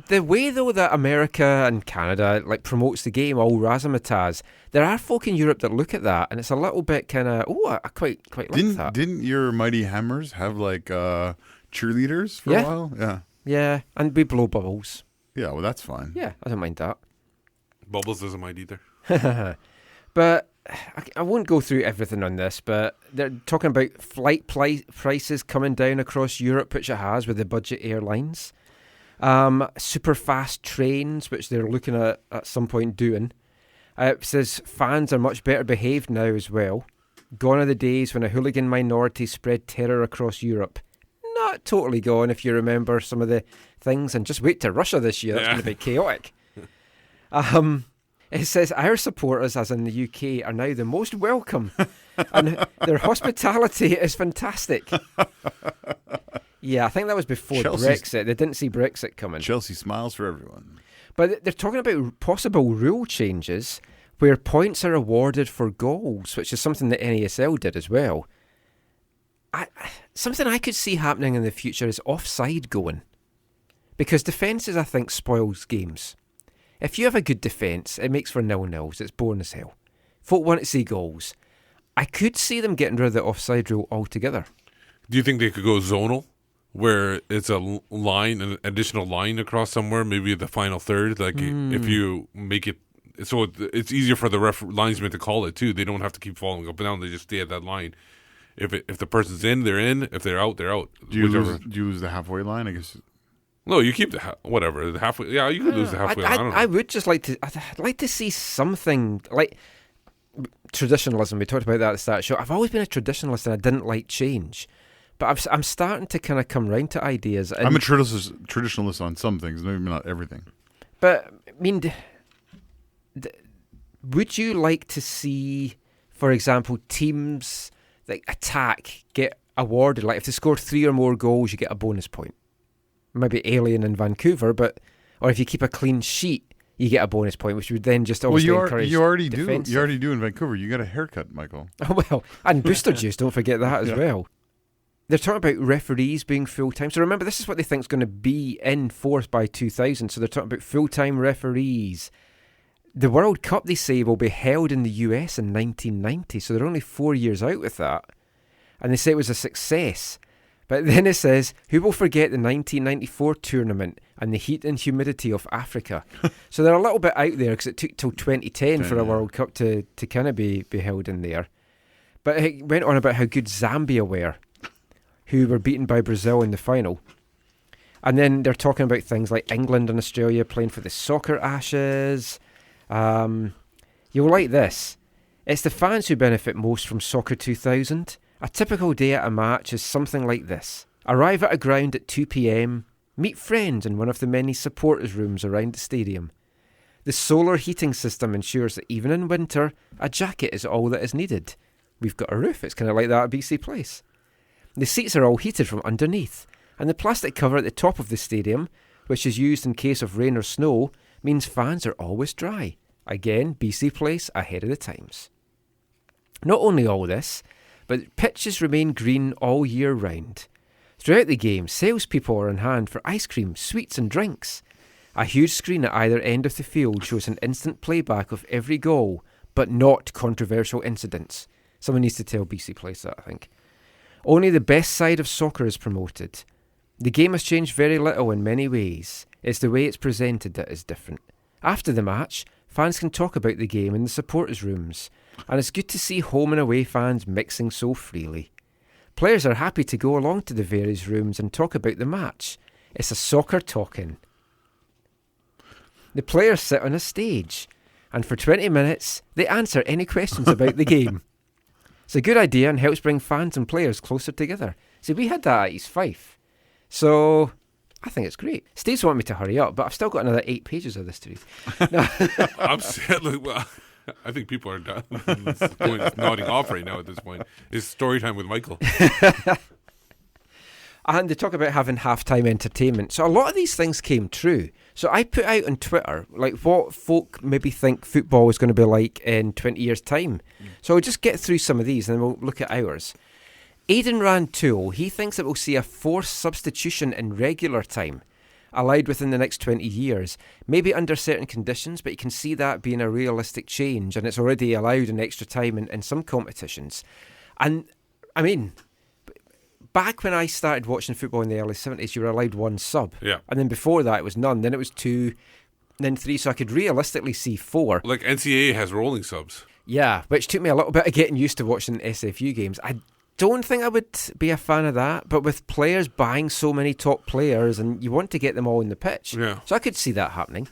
the way, though, that America and Canada promotes the game, all razzmatazz, there are folk in Europe that look at that, and it's a little bit kind of, I quite like that. Didn't your Mighty Hammers have, cheerleaders for a while? Yeah. Yeah, and we blow bubbles. Yeah, well, that's fine. Yeah, I don't mind that. Bubbles doesn't mind either. But I won't go through everything on this, but they're talking about flight prices coming down across Europe, which it has with the budget airlines. Super fast trains, which they're looking at some point doing. It says fans are much better behaved now as well. Gone are the days when a hooligan minority spread terror across Europe. Not totally gone, if you remember some of the things. And just wait to Russia this year. That's going to be chaotic. It says our supporters, as in the UK, are now the most welcome. And their hospitality is fantastic. Yeah, I think that was before Brexit. They didn't see Brexit coming. Chelsea smiles for everyone. But they're talking about possible rule changes. where points are awarded for goals, which is something that NASL did as well. Something I could see happening in the future is offside going. Because defences, I think, spoils games. If you have a good defence, it makes for 0-0s. It's boring as hell. Folk want to see goals. I could see them getting rid of the offside rule altogether. Do you think they could go zonal, where it's a line, an additional line across somewhere, maybe the final third? Like if you make it so it's easier for the linesman to call it too. They don't have to keep falling up and down. They just stay at that line. If the person's in, they're in. If they're out, they're out. Do you lose the halfway line? I guess. No, you keep the halfway. Yeah, you could lose the halfway line. I don't know. I would just like to. I'd like to see something like traditionalism. We talked about that at the start of the show. I've always been a traditionalist, and I didn't like change. But I'm starting to kind of come round to ideas. I'm a traditionalist on some things, maybe not everything. But I mean, would you like to see, for example, teams like attack get awarded? Like if they score 3 or more goals, you get a bonus point. Maybe alien in Vancouver, or if you keep a clean sheet, you get a bonus point, which would then just obviously encourage. You already do. You already do in Vancouver. You got a haircut, Michael. Oh well, and booster juice. Don't forget that as well. They're talking about referees being full-time. So remember, this is what they think is going to be in force by 2000. So they're talking about full-time referees. The World Cup, they say, will be held in the US in 1990. So they're only 4 years out with that. And they say it was a success. But then it says, who will forget the 1994 tournament and the heat and humidity of Africa? So they're a little bit out there because it took till 2010 for a World Cup to kind of be held in there. But it went on about how good Zambia were, who were beaten by Brazil in the final. And then they're talking about things like England and Australia playing for the soccer ashes. You'll like this. It's the fans who benefit most from Soccer 2000. A typical day at a match is something like this. Arrive at a ground at 2 p.m, meet friends in one of the many supporters' rooms around the stadium. The solar heating system ensures that even in winter, a jacket is all that is needed. We've got a roof, it's kind of like that at BC Place. The seats are all heated from underneath, and the plastic cover at the top of the stadium, which is used in case of rain or snow, means fans are always dry. Again, BC Place ahead of the times. Not only all this, but pitches remain green all year round. Throughout the game, salespeople are on hand for ice cream, sweets and drinks. A huge screen at either end of the field shows an instant playback of every goal, but not controversial incidents. Someone needs to tell BC Place that, I think. Only the best side of soccer is promoted. The game has changed very little in many ways. It's the way it's presented that is different. After the match, fans can talk about the game in the supporters' rooms, and it's good to see home and away fans mixing so freely. Players are happy to go along to the various rooms and talk about the match. It's a soccer talking. The players sit on a stage, and for 20 minutes, they answer any questions about the game. It's a good idea and helps bring fans and players closer together. See, we had that at East Fife. So, I think it's great. Steve's wanting me to hurry up, but I've still got another 8 pages of this to read. No. I'm sad. Well, I think people are done. It's nodding off right now at this point. It's story time with Michael. And they talk about having halftime entertainment. So a lot of these things came true. So I put out on Twitter like what folk maybe think football is going to be like in 20 years' time. So I'll just get through some of these and then we'll look at ours. Aidan Rantoul, he thinks that we'll see a forced substitution in regular time allowed within the next 20 years. Maybe under certain conditions, but you can see that being a realistic change, and it's already allowed in extra time in some competitions. And, I mean, back when I started watching football in the early 70s, you were allowed 1 sub. Yeah. And then before that, it was none. Then it was 2, then 3, so I could realistically see 4. Like NCAA has rolling subs. Yeah, which took me a little bit of getting used to watching SFU games. I don't think I would be a fan of that, but with players buying so many top players and you want to get them all in the pitch. Yeah. So I could see that happening.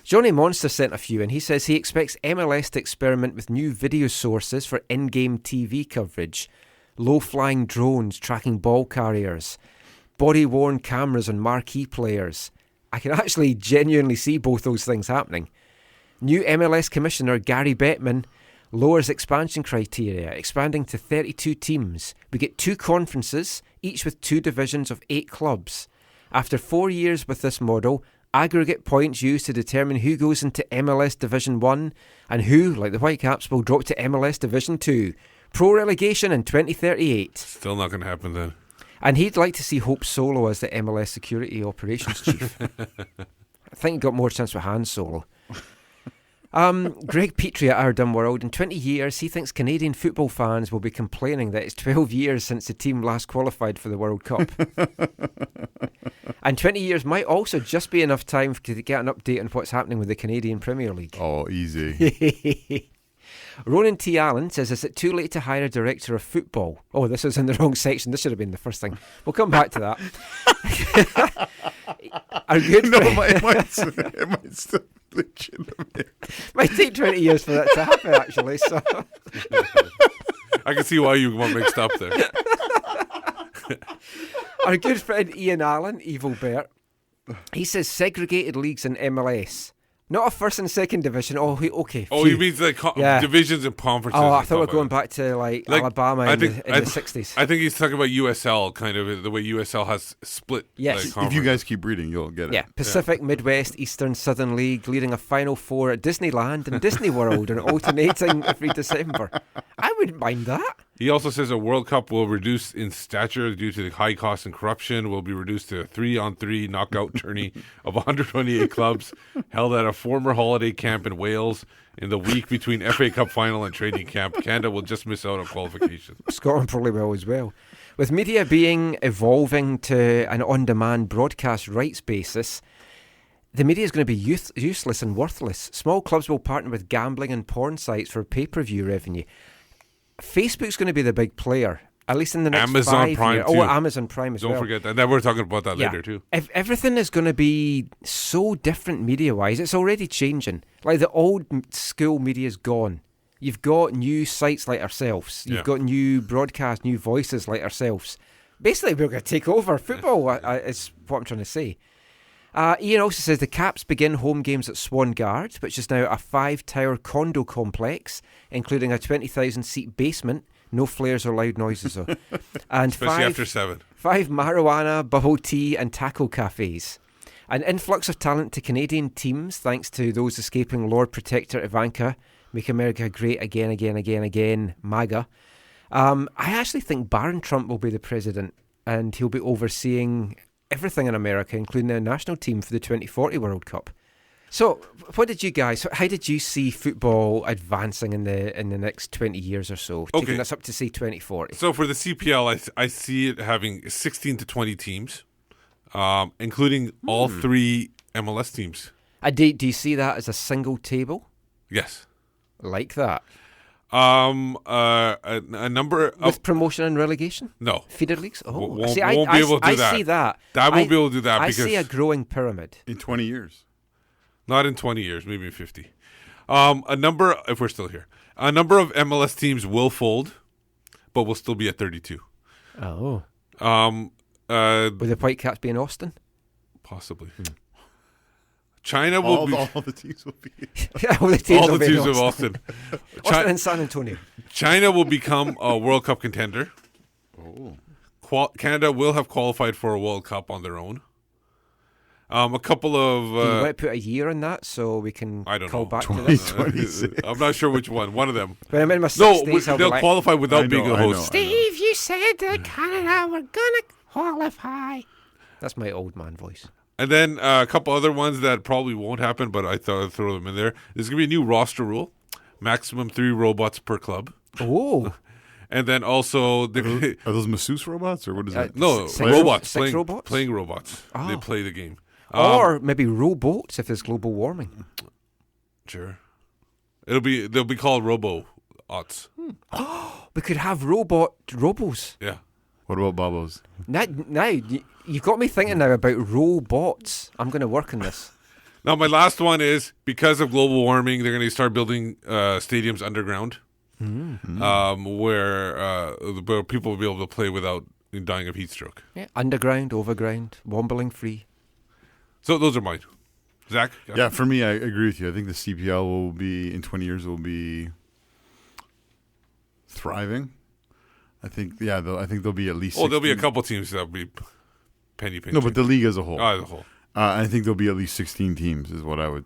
Johnny Monster sent a few and he says he expects MLS to experiment with new video sources for in-game TV coverage, low-flying drones tracking ball carriers, body-worn cameras on marquee players. I can actually genuinely see both those things happening. New MLS Commissioner Gary Bettman lowers expansion criteria, expanding to 32 teams. We get 2 conferences, each with 2 divisions of 8 clubs. After 4 years with this model, aggregate points used to determine who goes into MLS Division 1 and who, like the Whitecaps, will drop to MLS Division 2. Pro relegation in 2038. Still not going to happen then. And he'd like to see Hope Solo as the MLS Security Operations Chief. I think he got more chance with Han Solo. Greg Petrie at Our Dumb World. In 20 years, he thinks Canadian football fans will be complaining that it's 12 years since the team last qualified for the World Cup. And 20 years might also just be enough time to get an update on what's happening with the Canadian Premier League. Oh, easy. Ronan T. Allen says, is it too late to hire a director of football? Oh, this is in the wrong section. This should have been the first thing. We'll come back to that. Our good it might still legitimate. Might take 20 years for that to happen, actually. So I can see why you want mixed up there. Our good friend Ian Allen, Evil Bert, he says segregated leagues in MLS. Not a first and second division. Oh, okay. Oh, he means like divisions and conferences. Oh, I thought we were going back to like Alabama in the 60s. I think he's talking about USL, kind of the way USL has split. Yes. If you guys keep reading, you'll get it. Yeah, Pacific, Midwest, Eastern, Southern League, leading a Final Four at Disneyland and Disney World and alternating every December. I wouldn't mind that. He also says a World Cup will reduce in stature due to the high cost and corruption, will be reduced to a 3-on-3 knockout tourney of 128 clubs held at a former holiday camp in Wales in the week between FA Cup final and training camp. Canada will just miss out on qualification. Scotland probably will as well. With media evolving to an on-demand broadcast rights basis, the media is going to be useless and worthless. Small clubs will partner with gambling and porn sites for pay-per-view revenue. Facebook's going to be the big player, at least in the next Amazon 5 Prime years. too. Oh, Amazon Prime as well. Don't forget that. And then we're talking about that later too. Everything is going to be so different media-wise. It's already changing. Like the old school media is gone. You've got new sites like ourselves. You've got new broadcast, new voices like ourselves. Basically, we're going to take over football, is what I'm trying to say. Ian also says the Caps begin home games at Swan Guard, which is now a 5-tower condo complex, including a 20,000-seat basement. No flares or loud noises, though. And especially after 7. 5 marijuana, bubble tea, and taco cafes. An influx of talent to Canadian teams, thanks to those escaping Lord Protector Ivanka. Make America great again, again, again, again, MAGA. I actually think Barron Trump will be the president, and he'll be overseeing everything in America, including the national team for the 2040 World Cup. So, how did you see football advancing in the next 20 years or so, taking us up to, say, 2040? So, for the CPL, I see it having 16 to 20 teams, including all 3 MLS teams. Do you see that as a single table? Yes. Like that? A number of... With promotion and relegation? No. Feeder leagues? Oh, won't be able to do that. I see that. I won't be able to do that I because... see a growing pyramid. In 20 years. Not in 20 years, maybe in 50. If we're still here, a number of MLS teams will fold, but will still be at 32. Oh. Will the Whitecaps be in Austin? Possibly. China will be... All the teams will be... all the teams of Austin. Austin and San Antonio. China will become a World Cup contender. Oh. Canada will have qualified for a World Cup on their own. A couple of... Do you want to put a year on that so we can call back to this? I'm not sure which one. One of them. When I'm in my 60s, they'll qualify without being a host. Steve, you said that Canada were going to qualify. That's my old man voice. And then a couple other ones that probably won't happen, but I thought I'd throw them in there. There's going to be a new roster rule. Maximum 3 robots per club. Oh. And then also... Are those masseuse robots, or what is that? No, robots. Playing robots. Oh. They play the game. Or maybe rowboats if there's global warming. Sure. They'll be called robo-ots. We could have robos. Yeah. What about Babos? Now you've got me thinking now about robots. I'm going to work on this. Now, my last one is, because of global warming, they're going to start building stadiums underground, where people will be able to play without dying of heat stroke. Yeah. Underground, overground, wobbling free. So those are mine. Zach? Yeah, for me, I agree with you. I think the CPL will be, in 20 years, will be thriving. I think there'll be at least... there'll be a couple teams that'll be penny pinching. No, but the league as a whole. As a whole. I think there'll be at least 16 teams, is what I would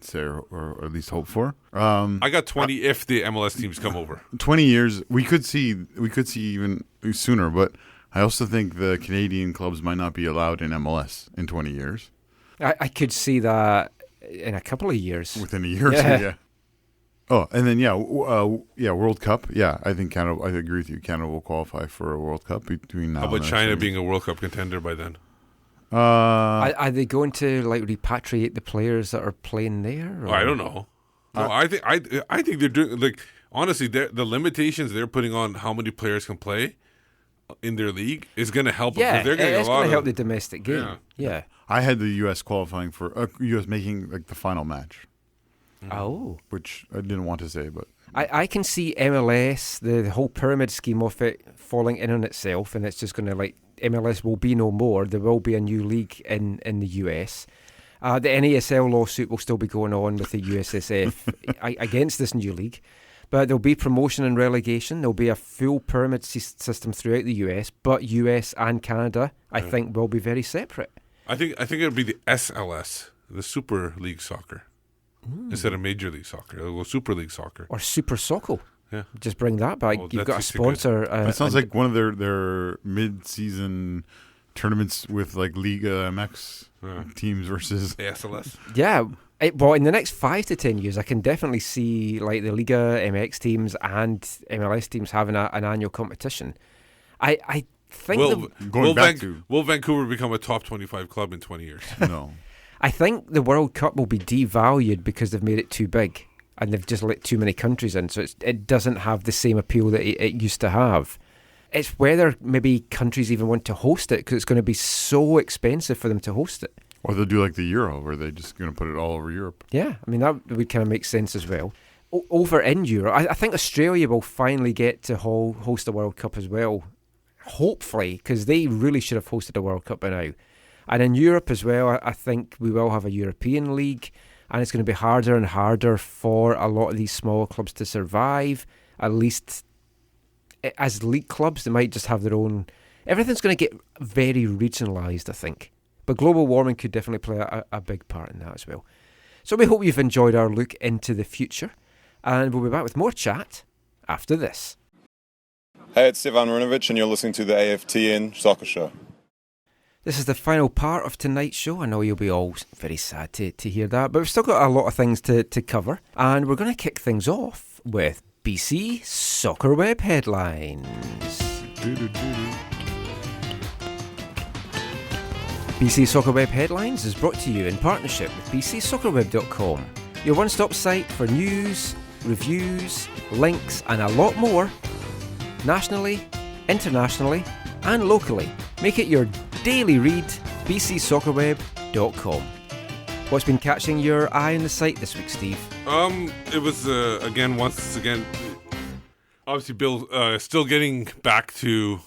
say, or at least hope for. I got 20 if the MLS teams come over. 20 years, we could see even sooner, but I also think the Canadian clubs might not be allowed in MLS in 20 years. I could see that in a couple of years. Within a year or so, yeah. Oh, and then World Cup. Yeah, I think Canada. I agree with you. Canada will qualify for a World Cup between now. How about and China being a World Cup contender by then? Are they going to like repatriate the players that are playing there? I don't know. No, I think they're doing, like, honestly, the limitations they're putting on how many players can play in their league is going to help them. Yeah, They're getting it's going to help the domestic game. Yeah. I had the U.S. qualifying for U.S. making like the final match. Oh, which I didn't want to say, but I can see MLS, the whole pyramid scheme of it, falling in on itself, and it's just going to, like, MLS will be no more. There will be a new league in the US. The NASL lawsuit will still be going on with the USSF against this new league. But there'll be promotion and relegation. There'll be a full pyramid system throughout the US. But US and Canada, I think, will be very separate. I think it'll be the SLS, the Super League Soccer, instead of Major League Soccer. It'll go Super League Soccer. Or Super Soccer. Yeah. Just bring that back. Well, you've got a sponsor. It sounds like one of their mid-season tournaments with like Liga MX teams versus the SLS. Yeah. Well, in the next 5 to 10 years, I can definitely see like the Liga MX teams and MLS teams having an annual competition. I think will Vancouver become a top 25 club in 20 years? No. I think the World Cup will be devalued because they've made it too big. And they've just let too many countries in, so it doesn't have the same appeal that it used to have. It's whether maybe countries even want to host it, because it's going to be so expensive for them to host it. Or they'll do like the Euro, where they're just going to put it all over Europe. Yeah, I mean, that would kind of make sense as well. Over in Europe, I think Australia will finally get to host the World Cup as well, hopefully, because they really should have hosted a World Cup by now. And in Europe as well, I think we will have a European league. And it's going to be harder and harder for a lot of these smaller clubs to survive. At least as league clubs, they might just have their own. Everything's going to get very regionalised, I think. But global warming could definitely play a big part in that as well. So we hope you've enjoyed our look into the future. And we'll be back with more chat after this. Hey, it's Ivan Runovic, and you're listening to the AFTN Soccer Show. This is the final part of tonight's show. I know you'll be all very sad to hear that, but we've still got a lot of things to cover. And we're going to kick things off with BC Soccer Web headlines. BC Soccer Web headlines is brought to you in partnership with bcsoccerweb.com, your one-stop site for news, reviews, links, and a lot more, nationally, internationally, and locally. Make it your daily read, bcsoccerweb.com. What's been catching your eye on the site this week, Steve? It was once again, obviously Bill still getting back to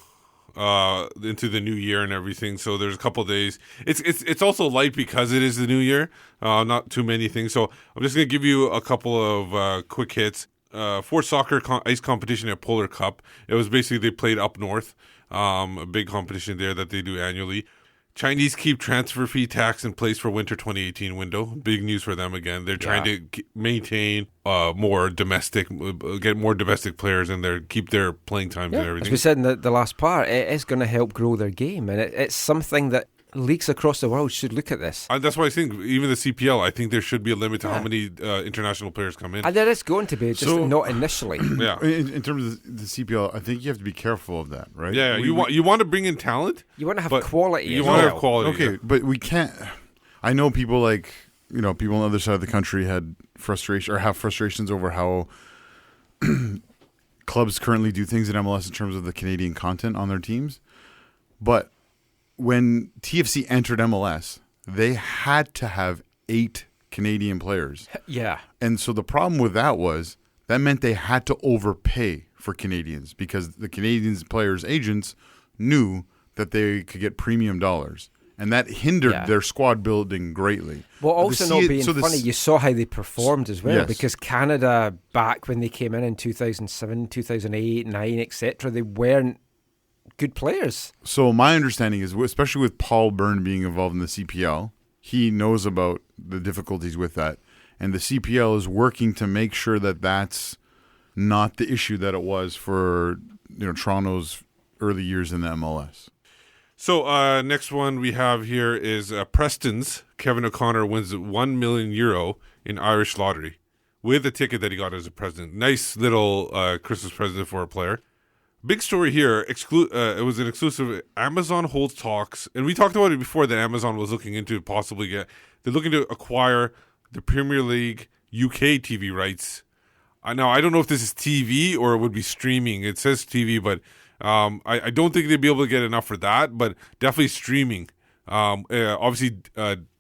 into the new year and everything. So there's a couple of days. It's also light because it is the new year. Not too many things. So I'm just gonna give you a couple of quick hits. For soccer ice competition at Polar Cup, it was basically they played up north. A big competition there that they do annually. Chinese keep transfer fee tax in place for winter 2018 window. Big news for them again. They're trying to maintain more domestic, get more domestic players in there, keep their playing times and everything. As we said in the last part, it is going to help grow their game, and it's something that leagues across the world should look at this. And that's why I think even the CPL, I think there should be a limit to how many international players come in. And there is going to be, just not initially. Yeah. In terms of the CPL, I think you have to be careful of that, right? Yeah, you want to bring in talent. You want to have quality. You want to have quality. Okay, but we can't. I know people people on the other side of the country had frustration or have frustrations over how clubs currently do things in MLS in terms of the Canadian content on their teams, but when TFC entered MLS, they had to have 8 Canadian players. Yeah. And so the problem with that meant they had to overpay for Canadians because the Canadians players' agents knew that they could get premium dollars. And that hindered their squad building greatly. Well, also not being funny, you saw how they performed as well, because Canada, back when they came in 2007, 2008, 2009, etc., they weren't good players. So my understanding is, especially with Paul Byrne being involved in the CPL, he knows about the difficulties with that. And the CPL is working to make sure that that's not the issue that it was for Toronto's early years in the MLS. So next one we have here is Preston's Kevin O'Connor wins €1 million in Irish lottery with a ticket that he got as a president. Nice little Christmas present for a player. Big story here. It was an exclusive. Amazon holds talks, and we talked about it before that Amazon was looking into possibly they're looking to acquire the Premier League UK TV rights. Now, I don't know if this is TV or it would be streaming. It says TV, but I don't think they'd be able to get enough for that, but definitely streaming. Obviously,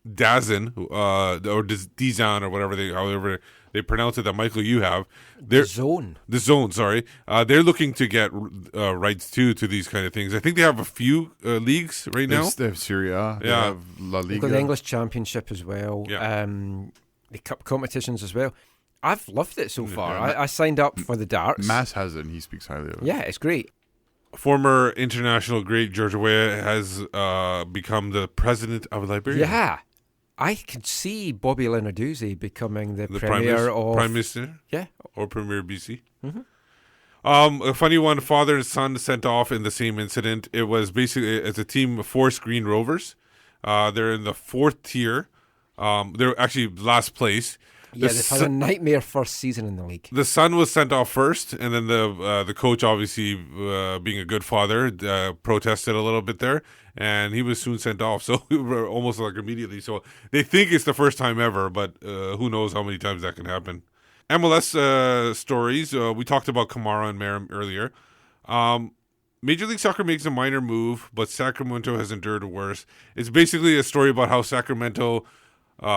DAZN or DAZN or however they pronounce it that Michael you have. The Zone, sorry. They're looking to get rights to these kind of things. I think they have a few leagues right now. They have Serie A. They have La Liga. They've got the English Championship as well. Yeah. The cup competitions as well. I've loved it so far. I signed up for the darts. Mass has it, and he speaks highly of it. Yeah, it's great. Former international great George Weah has become the president of Liberia. Yeah. I could see Bobby Lenarduzzi becoming the premier of... Prime Minister? Yeah. Or Premier BC. Mm-hmm. A funny one, father and son sent off in the same incident. It was basically, it's a team of Forest Green Rovers. They're in the 4th tier. They're actually last place. Yeah, they've had a nightmare first season in the league. The son was sent off first, and then the coach, obviously being a good father, protested a little bit there, and he was soon sent off. So we were almost like immediately. So they think it's the first time ever, but who knows how many times that can happen. MLS stories. We talked about Kamara and Meram earlier. Major League Soccer makes a minor move, but Sacramento has endured worse. It's basically a story about how Sacramento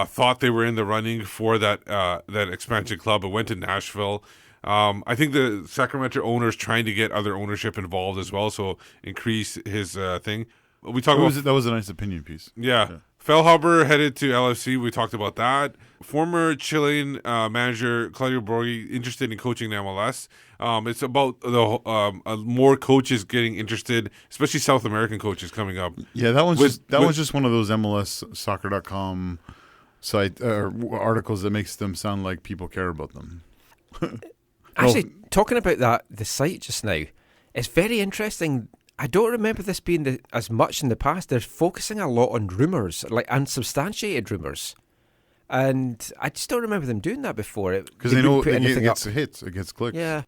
thought they were in the running for that expansion club. It went to Nashville. I think the Sacramento owner is trying to get other ownership involved as well, so increase his thing. We talked about that was a nice opinion piece. Yeah. Fellhaber headed to LFC. We talked about that. Former Chilean manager Claudio Borghi interested in coaching the MLS. It's about more coaches getting interested, especially South American coaches coming up. Yeah, that one's just one of those MLSsoccer.com site articles that makes them sound like people care about them. Actually, talking about the site just now, it's very interesting. I don't remember this being as much in the past. They're focusing a lot on rumours, like unsubstantiated rumours. And I just don't remember them doing that before. Because they know it gets hits, it gets clicks. Yeah.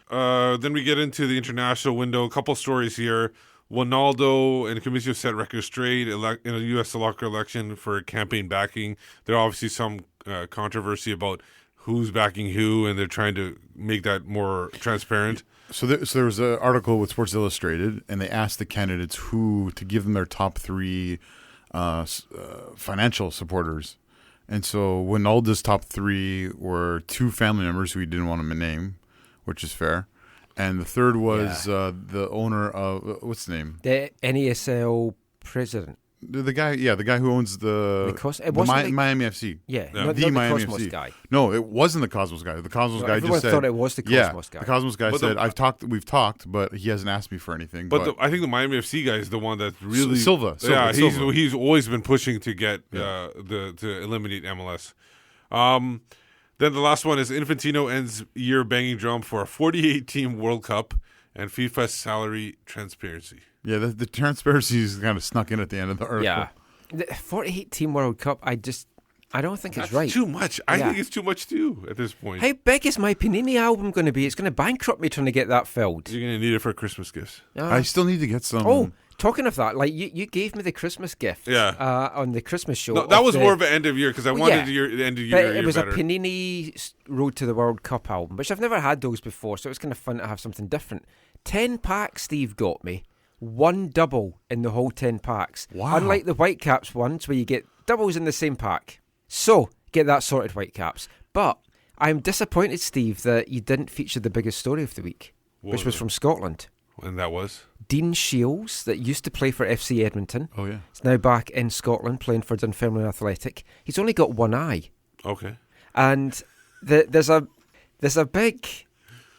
Then we get into the international window. A couple stories here. Ronaldo and Comicio set record straight in a U.S. soccer election for campaign backing. There obviously some controversy about who's backing who, and they're trying to make that more transparent. So there was an article with Sports Illustrated, and they asked the candidates to give them their top 3 financial supporters. And so Ronaldo's top 3 were 2 family members who he didn't want to name, which is fair. And the third was the owner of, what's the name? The NASL president. The guy who owns the Miami FC. Yeah, the not Miami the Cosmos FC guy. No, it wasn't the Cosmos guy. The Cosmos guy just said, thought it was the Cosmos guy. The Cosmos guy said, we've talked, but he hasn't asked me for anything. But I think the Miami FC guy is the one that's really Silva. He's always been pushing to get to eliminate MLS. Then the last one is Infantino ends year banging drum for a 48-team World Cup and FIFA salary transparency. Yeah, the transparency is kind of snuck in at the end of the article. Yeah, the 48-team World Cup, I don't think it's right. Too much. I think it's too much too at this point. How big is my Panini album going to be? It's going to bankrupt me trying to get that filled. You're going to need it for Christmas gifts. I still need to get some. Oh, talking of that, like you gave me the Christmas gift on the Christmas show. No, that was more of an end of year because I wanted the end of year. It was better. a Panini Road to the World Cup album, which I've never had those before, so it was kind of fun to have something different. 10 packs Steve got me. 1 double in the whole 10 packs. Wow. Unlike the Whitecaps ones where you get doubles in the same pack. So, get that sorted, Whitecaps. But I'm disappointed, Steve, that you didn't feature the biggest story of the week, which was from Scotland. And that was? Dean Shields, that used to play for FC Edmonton. Oh, yeah. Is now back in Scotland playing for Dunfermline Athletic. He's only got one eye. Okay. And there's a big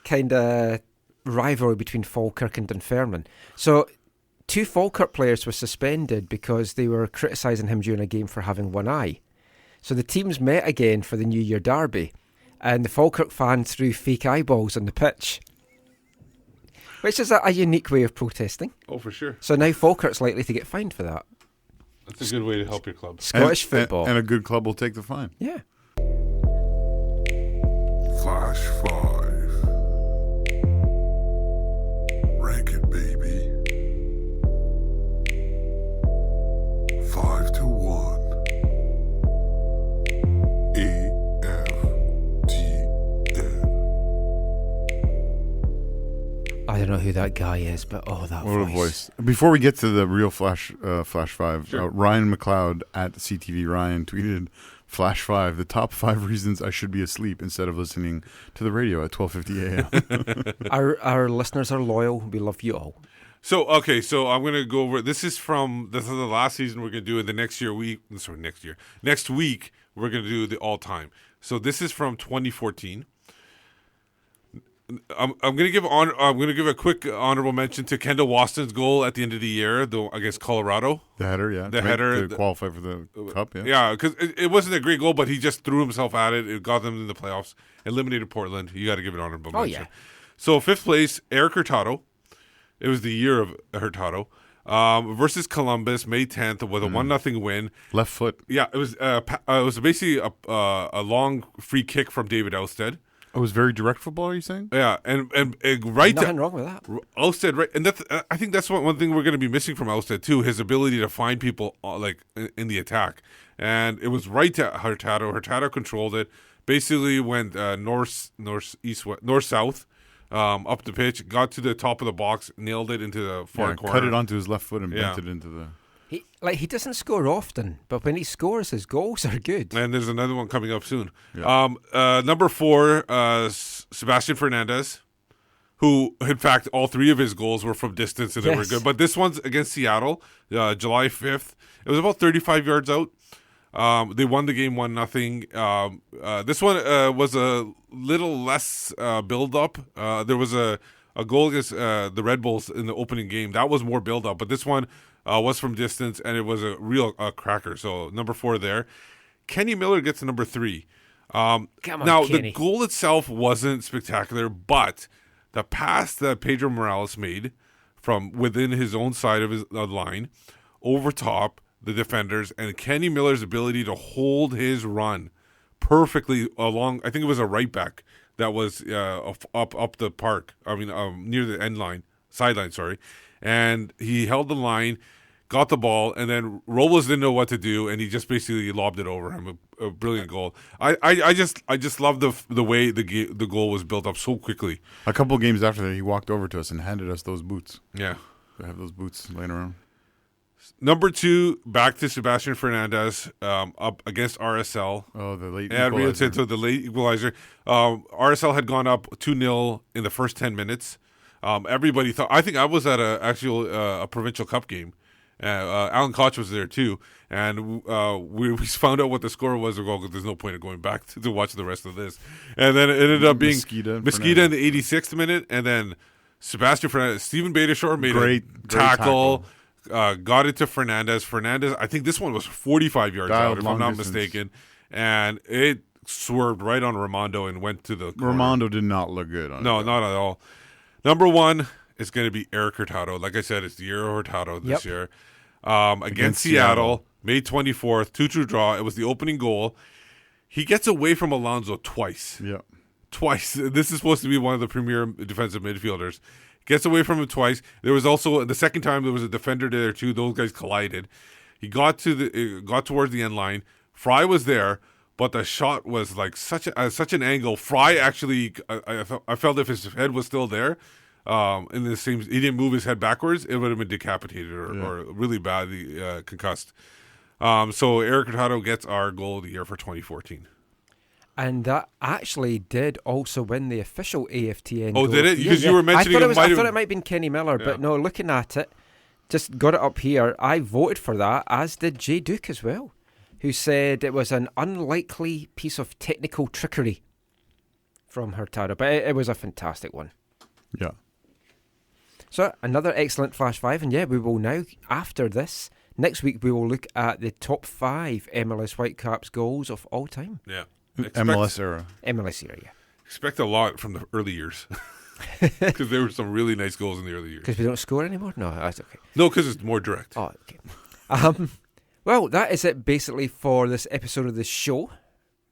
kind of rivalry between Falkirk and Dunfermline. So 2 Falkirk players were suspended because they were criticising him during a game for having one eye. So the teams met again for the New Year derby, and the Falkirk fans threw fake eyeballs on the pitch, which is a unique way of protesting. Oh, for sure. So now Falkirk's likely to get fined for that. That's a good way to help your club. Scottish football. And a good club will take the fine. Yeah. Flash 5. Rank it, baby. 5 to 1. I don't know who that guy is, but that what a voice. Before we get to the real Flash 5, Sure. Ryan McLeod at CTV Ryan tweeted, Flash 5, the top 5 reasons I should be asleep instead of listening to the radio at 12:50 a.m. Our listeners are loyal. We love you all. So I'm going to go over. This is the last season we're going to do. And the next week we're going to do the all time. So this is from 2014. I'm going to give a quick honorable mention to Kendall Waston's goal at the end of the year, though, against Colorado. The header, yeah. The header to qualify for the cup, yeah. Yeah, because it wasn't a great goal, but he just threw himself at it. It got them in the playoffs, eliminated Portland. You got to give it honorable mention. Oh yeah. So 5th place, Eric Hurtado. It was the year of Hurtado. Versus Columbus, May 10th, with a 1-0 win. Left foot. Yeah, it was basically a long free kick from David Ousted. It was very direct football, are you saying? Yeah, and right. Nothing wrong with that. Ousted, right, and I think that's one thing we're going to be missing from Ousted too. His ability to find people in the attack, and it was right to Hurtado. Hurtado controlled it. Basically went north south. Up the pitch, got to the top of the box, nailed it into the far corner. Cut it onto his left foot and bent it into the... He doesn't score often, but when he scores, his goals are good. And there's another one coming up soon. Yeah. Number 4, Sebastian Fernandez, who, in fact, all 3 of his goals were from distance and they were good. But this one's against Seattle, July 5th. It was about 35 yards out. They won the game 1-0. This one was a little less build-up. There was a goal against the Red Bulls in the opening game. That was more build-up. But this one was from distance, and it was a real cracker. So number 4 there. Kenny Miller gets to number 3. Come on, now, Kenny. the goal itself wasn't spectacular, but the pass that Pedro Morales made from within his own side of his line over top the defenders, and Kenny Miller's ability to hold his run perfectly along. I think it was a right back that was up the park. I mean, near the end line, sideline. Sorry, and he held the line, got the ball, and then Robles didn't know what to do, and he just basically lobbed it over him. A brilliant goal. I just love the way the goal was built up so quickly. A couple of games after that, he walked over to us and handed us those boots. Yeah, I have those boots laying around. Number 2, back to Sebastian Fernandez up against RSL. Oh, the late equalizer. Rio equalizer. Tinto, the late equalizer. RSL had gone up 2-0 in the first 10 minutes. Everybody thought. I think I was at a provincial cup game. Alan Koch was there too, and we found out what the score was. There's no point in going back to watch the rest of this. And then it ended up being Mesquita in the 86th minute, and then Sebastian Fernandez, Stephen Betashore made a tackle. Got it to Fernandez. Fernandez, I think this one was 45 yards out, if I'm not mistaken. And it swerved right on Raimondo and went to the corner. Raimondo did not look good on it. No, not at all. Number 1 is going to be Eric Hurtado. Like I said, it's the year of Hurtado this year. Against Seattle, May 24th, 2-2 draw. It was the opening goal. He gets away from Alonso twice. Yeah. Twice. This is supposed to be one of the premier defensive midfielders. Gets away from him twice. There was also the second time there was a defender there too. Those guys collided. He got towards the end line. Fry was there, but the shot was like such an angle. Fry actually, I felt if his head was still there, in the same, he didn't move his head backwards, it would have been decapitated or really badly concussed. So Eric Hurtado gets our goal of the year for 2014. And that actually did also win the official AFTN. Oh, did it? Because you were mentioning I thought it might have been Kenny Miller, but no, looking at it, just got it up here. I voted for that, as did Jay Duke as well, who said it was an unlikely piece of technical trickery from Hurtado. But it was a fantastic one. Yeah. So, another excellent Flash 5, and yeah, we will now, after this, next week we will look at the top 5 MLS Whitecaps goals of all time. Yeah. MLS era. MLS era, yeah. Expect a lot from the early years. Because there were some really nice goals in the early years. Because we don't score anymore? No, that's okay. No, because it's more direct. Oh, okay. Well, that is it basically for this episode of the show.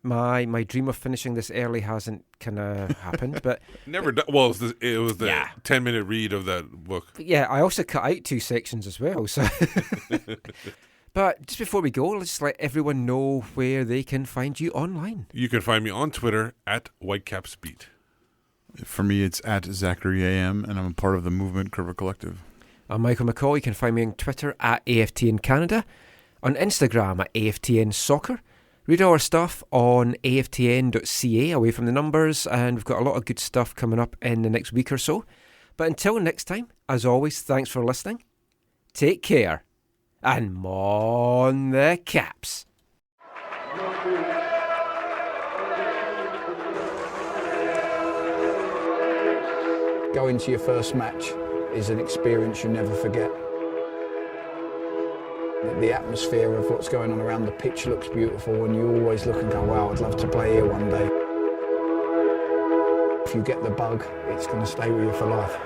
My dream of finishing this early hasn't kind of happened, but Never done. Well, it was the 10-minute read of that book. But yeah, I also cut out 2 sections as well. So, but just before we go, let's let everyone know where they can find you online. You can find me on Twitter at WhitecapsBeat. For me, it's at Zachary AM, and I'm a part of the Movement Curva Collective. I'm Michael McCall. You can find me on Twitter at AFTN Canada, on Instagram at AFTN Soccer. Read all our stuff on aftn.ca, away from the numbers, and we've got a lot of good stuff coming up in the next week or so. But until next time, as always, thanks for listening. Take care, and mon the Caps. Going to your first match is an experience you never forget. The atmosphere of what's going on around the pitch looks beautiful, and you always look and go, wow, I'd love to play here one day. If you get the bug, it's going to stay with you for life.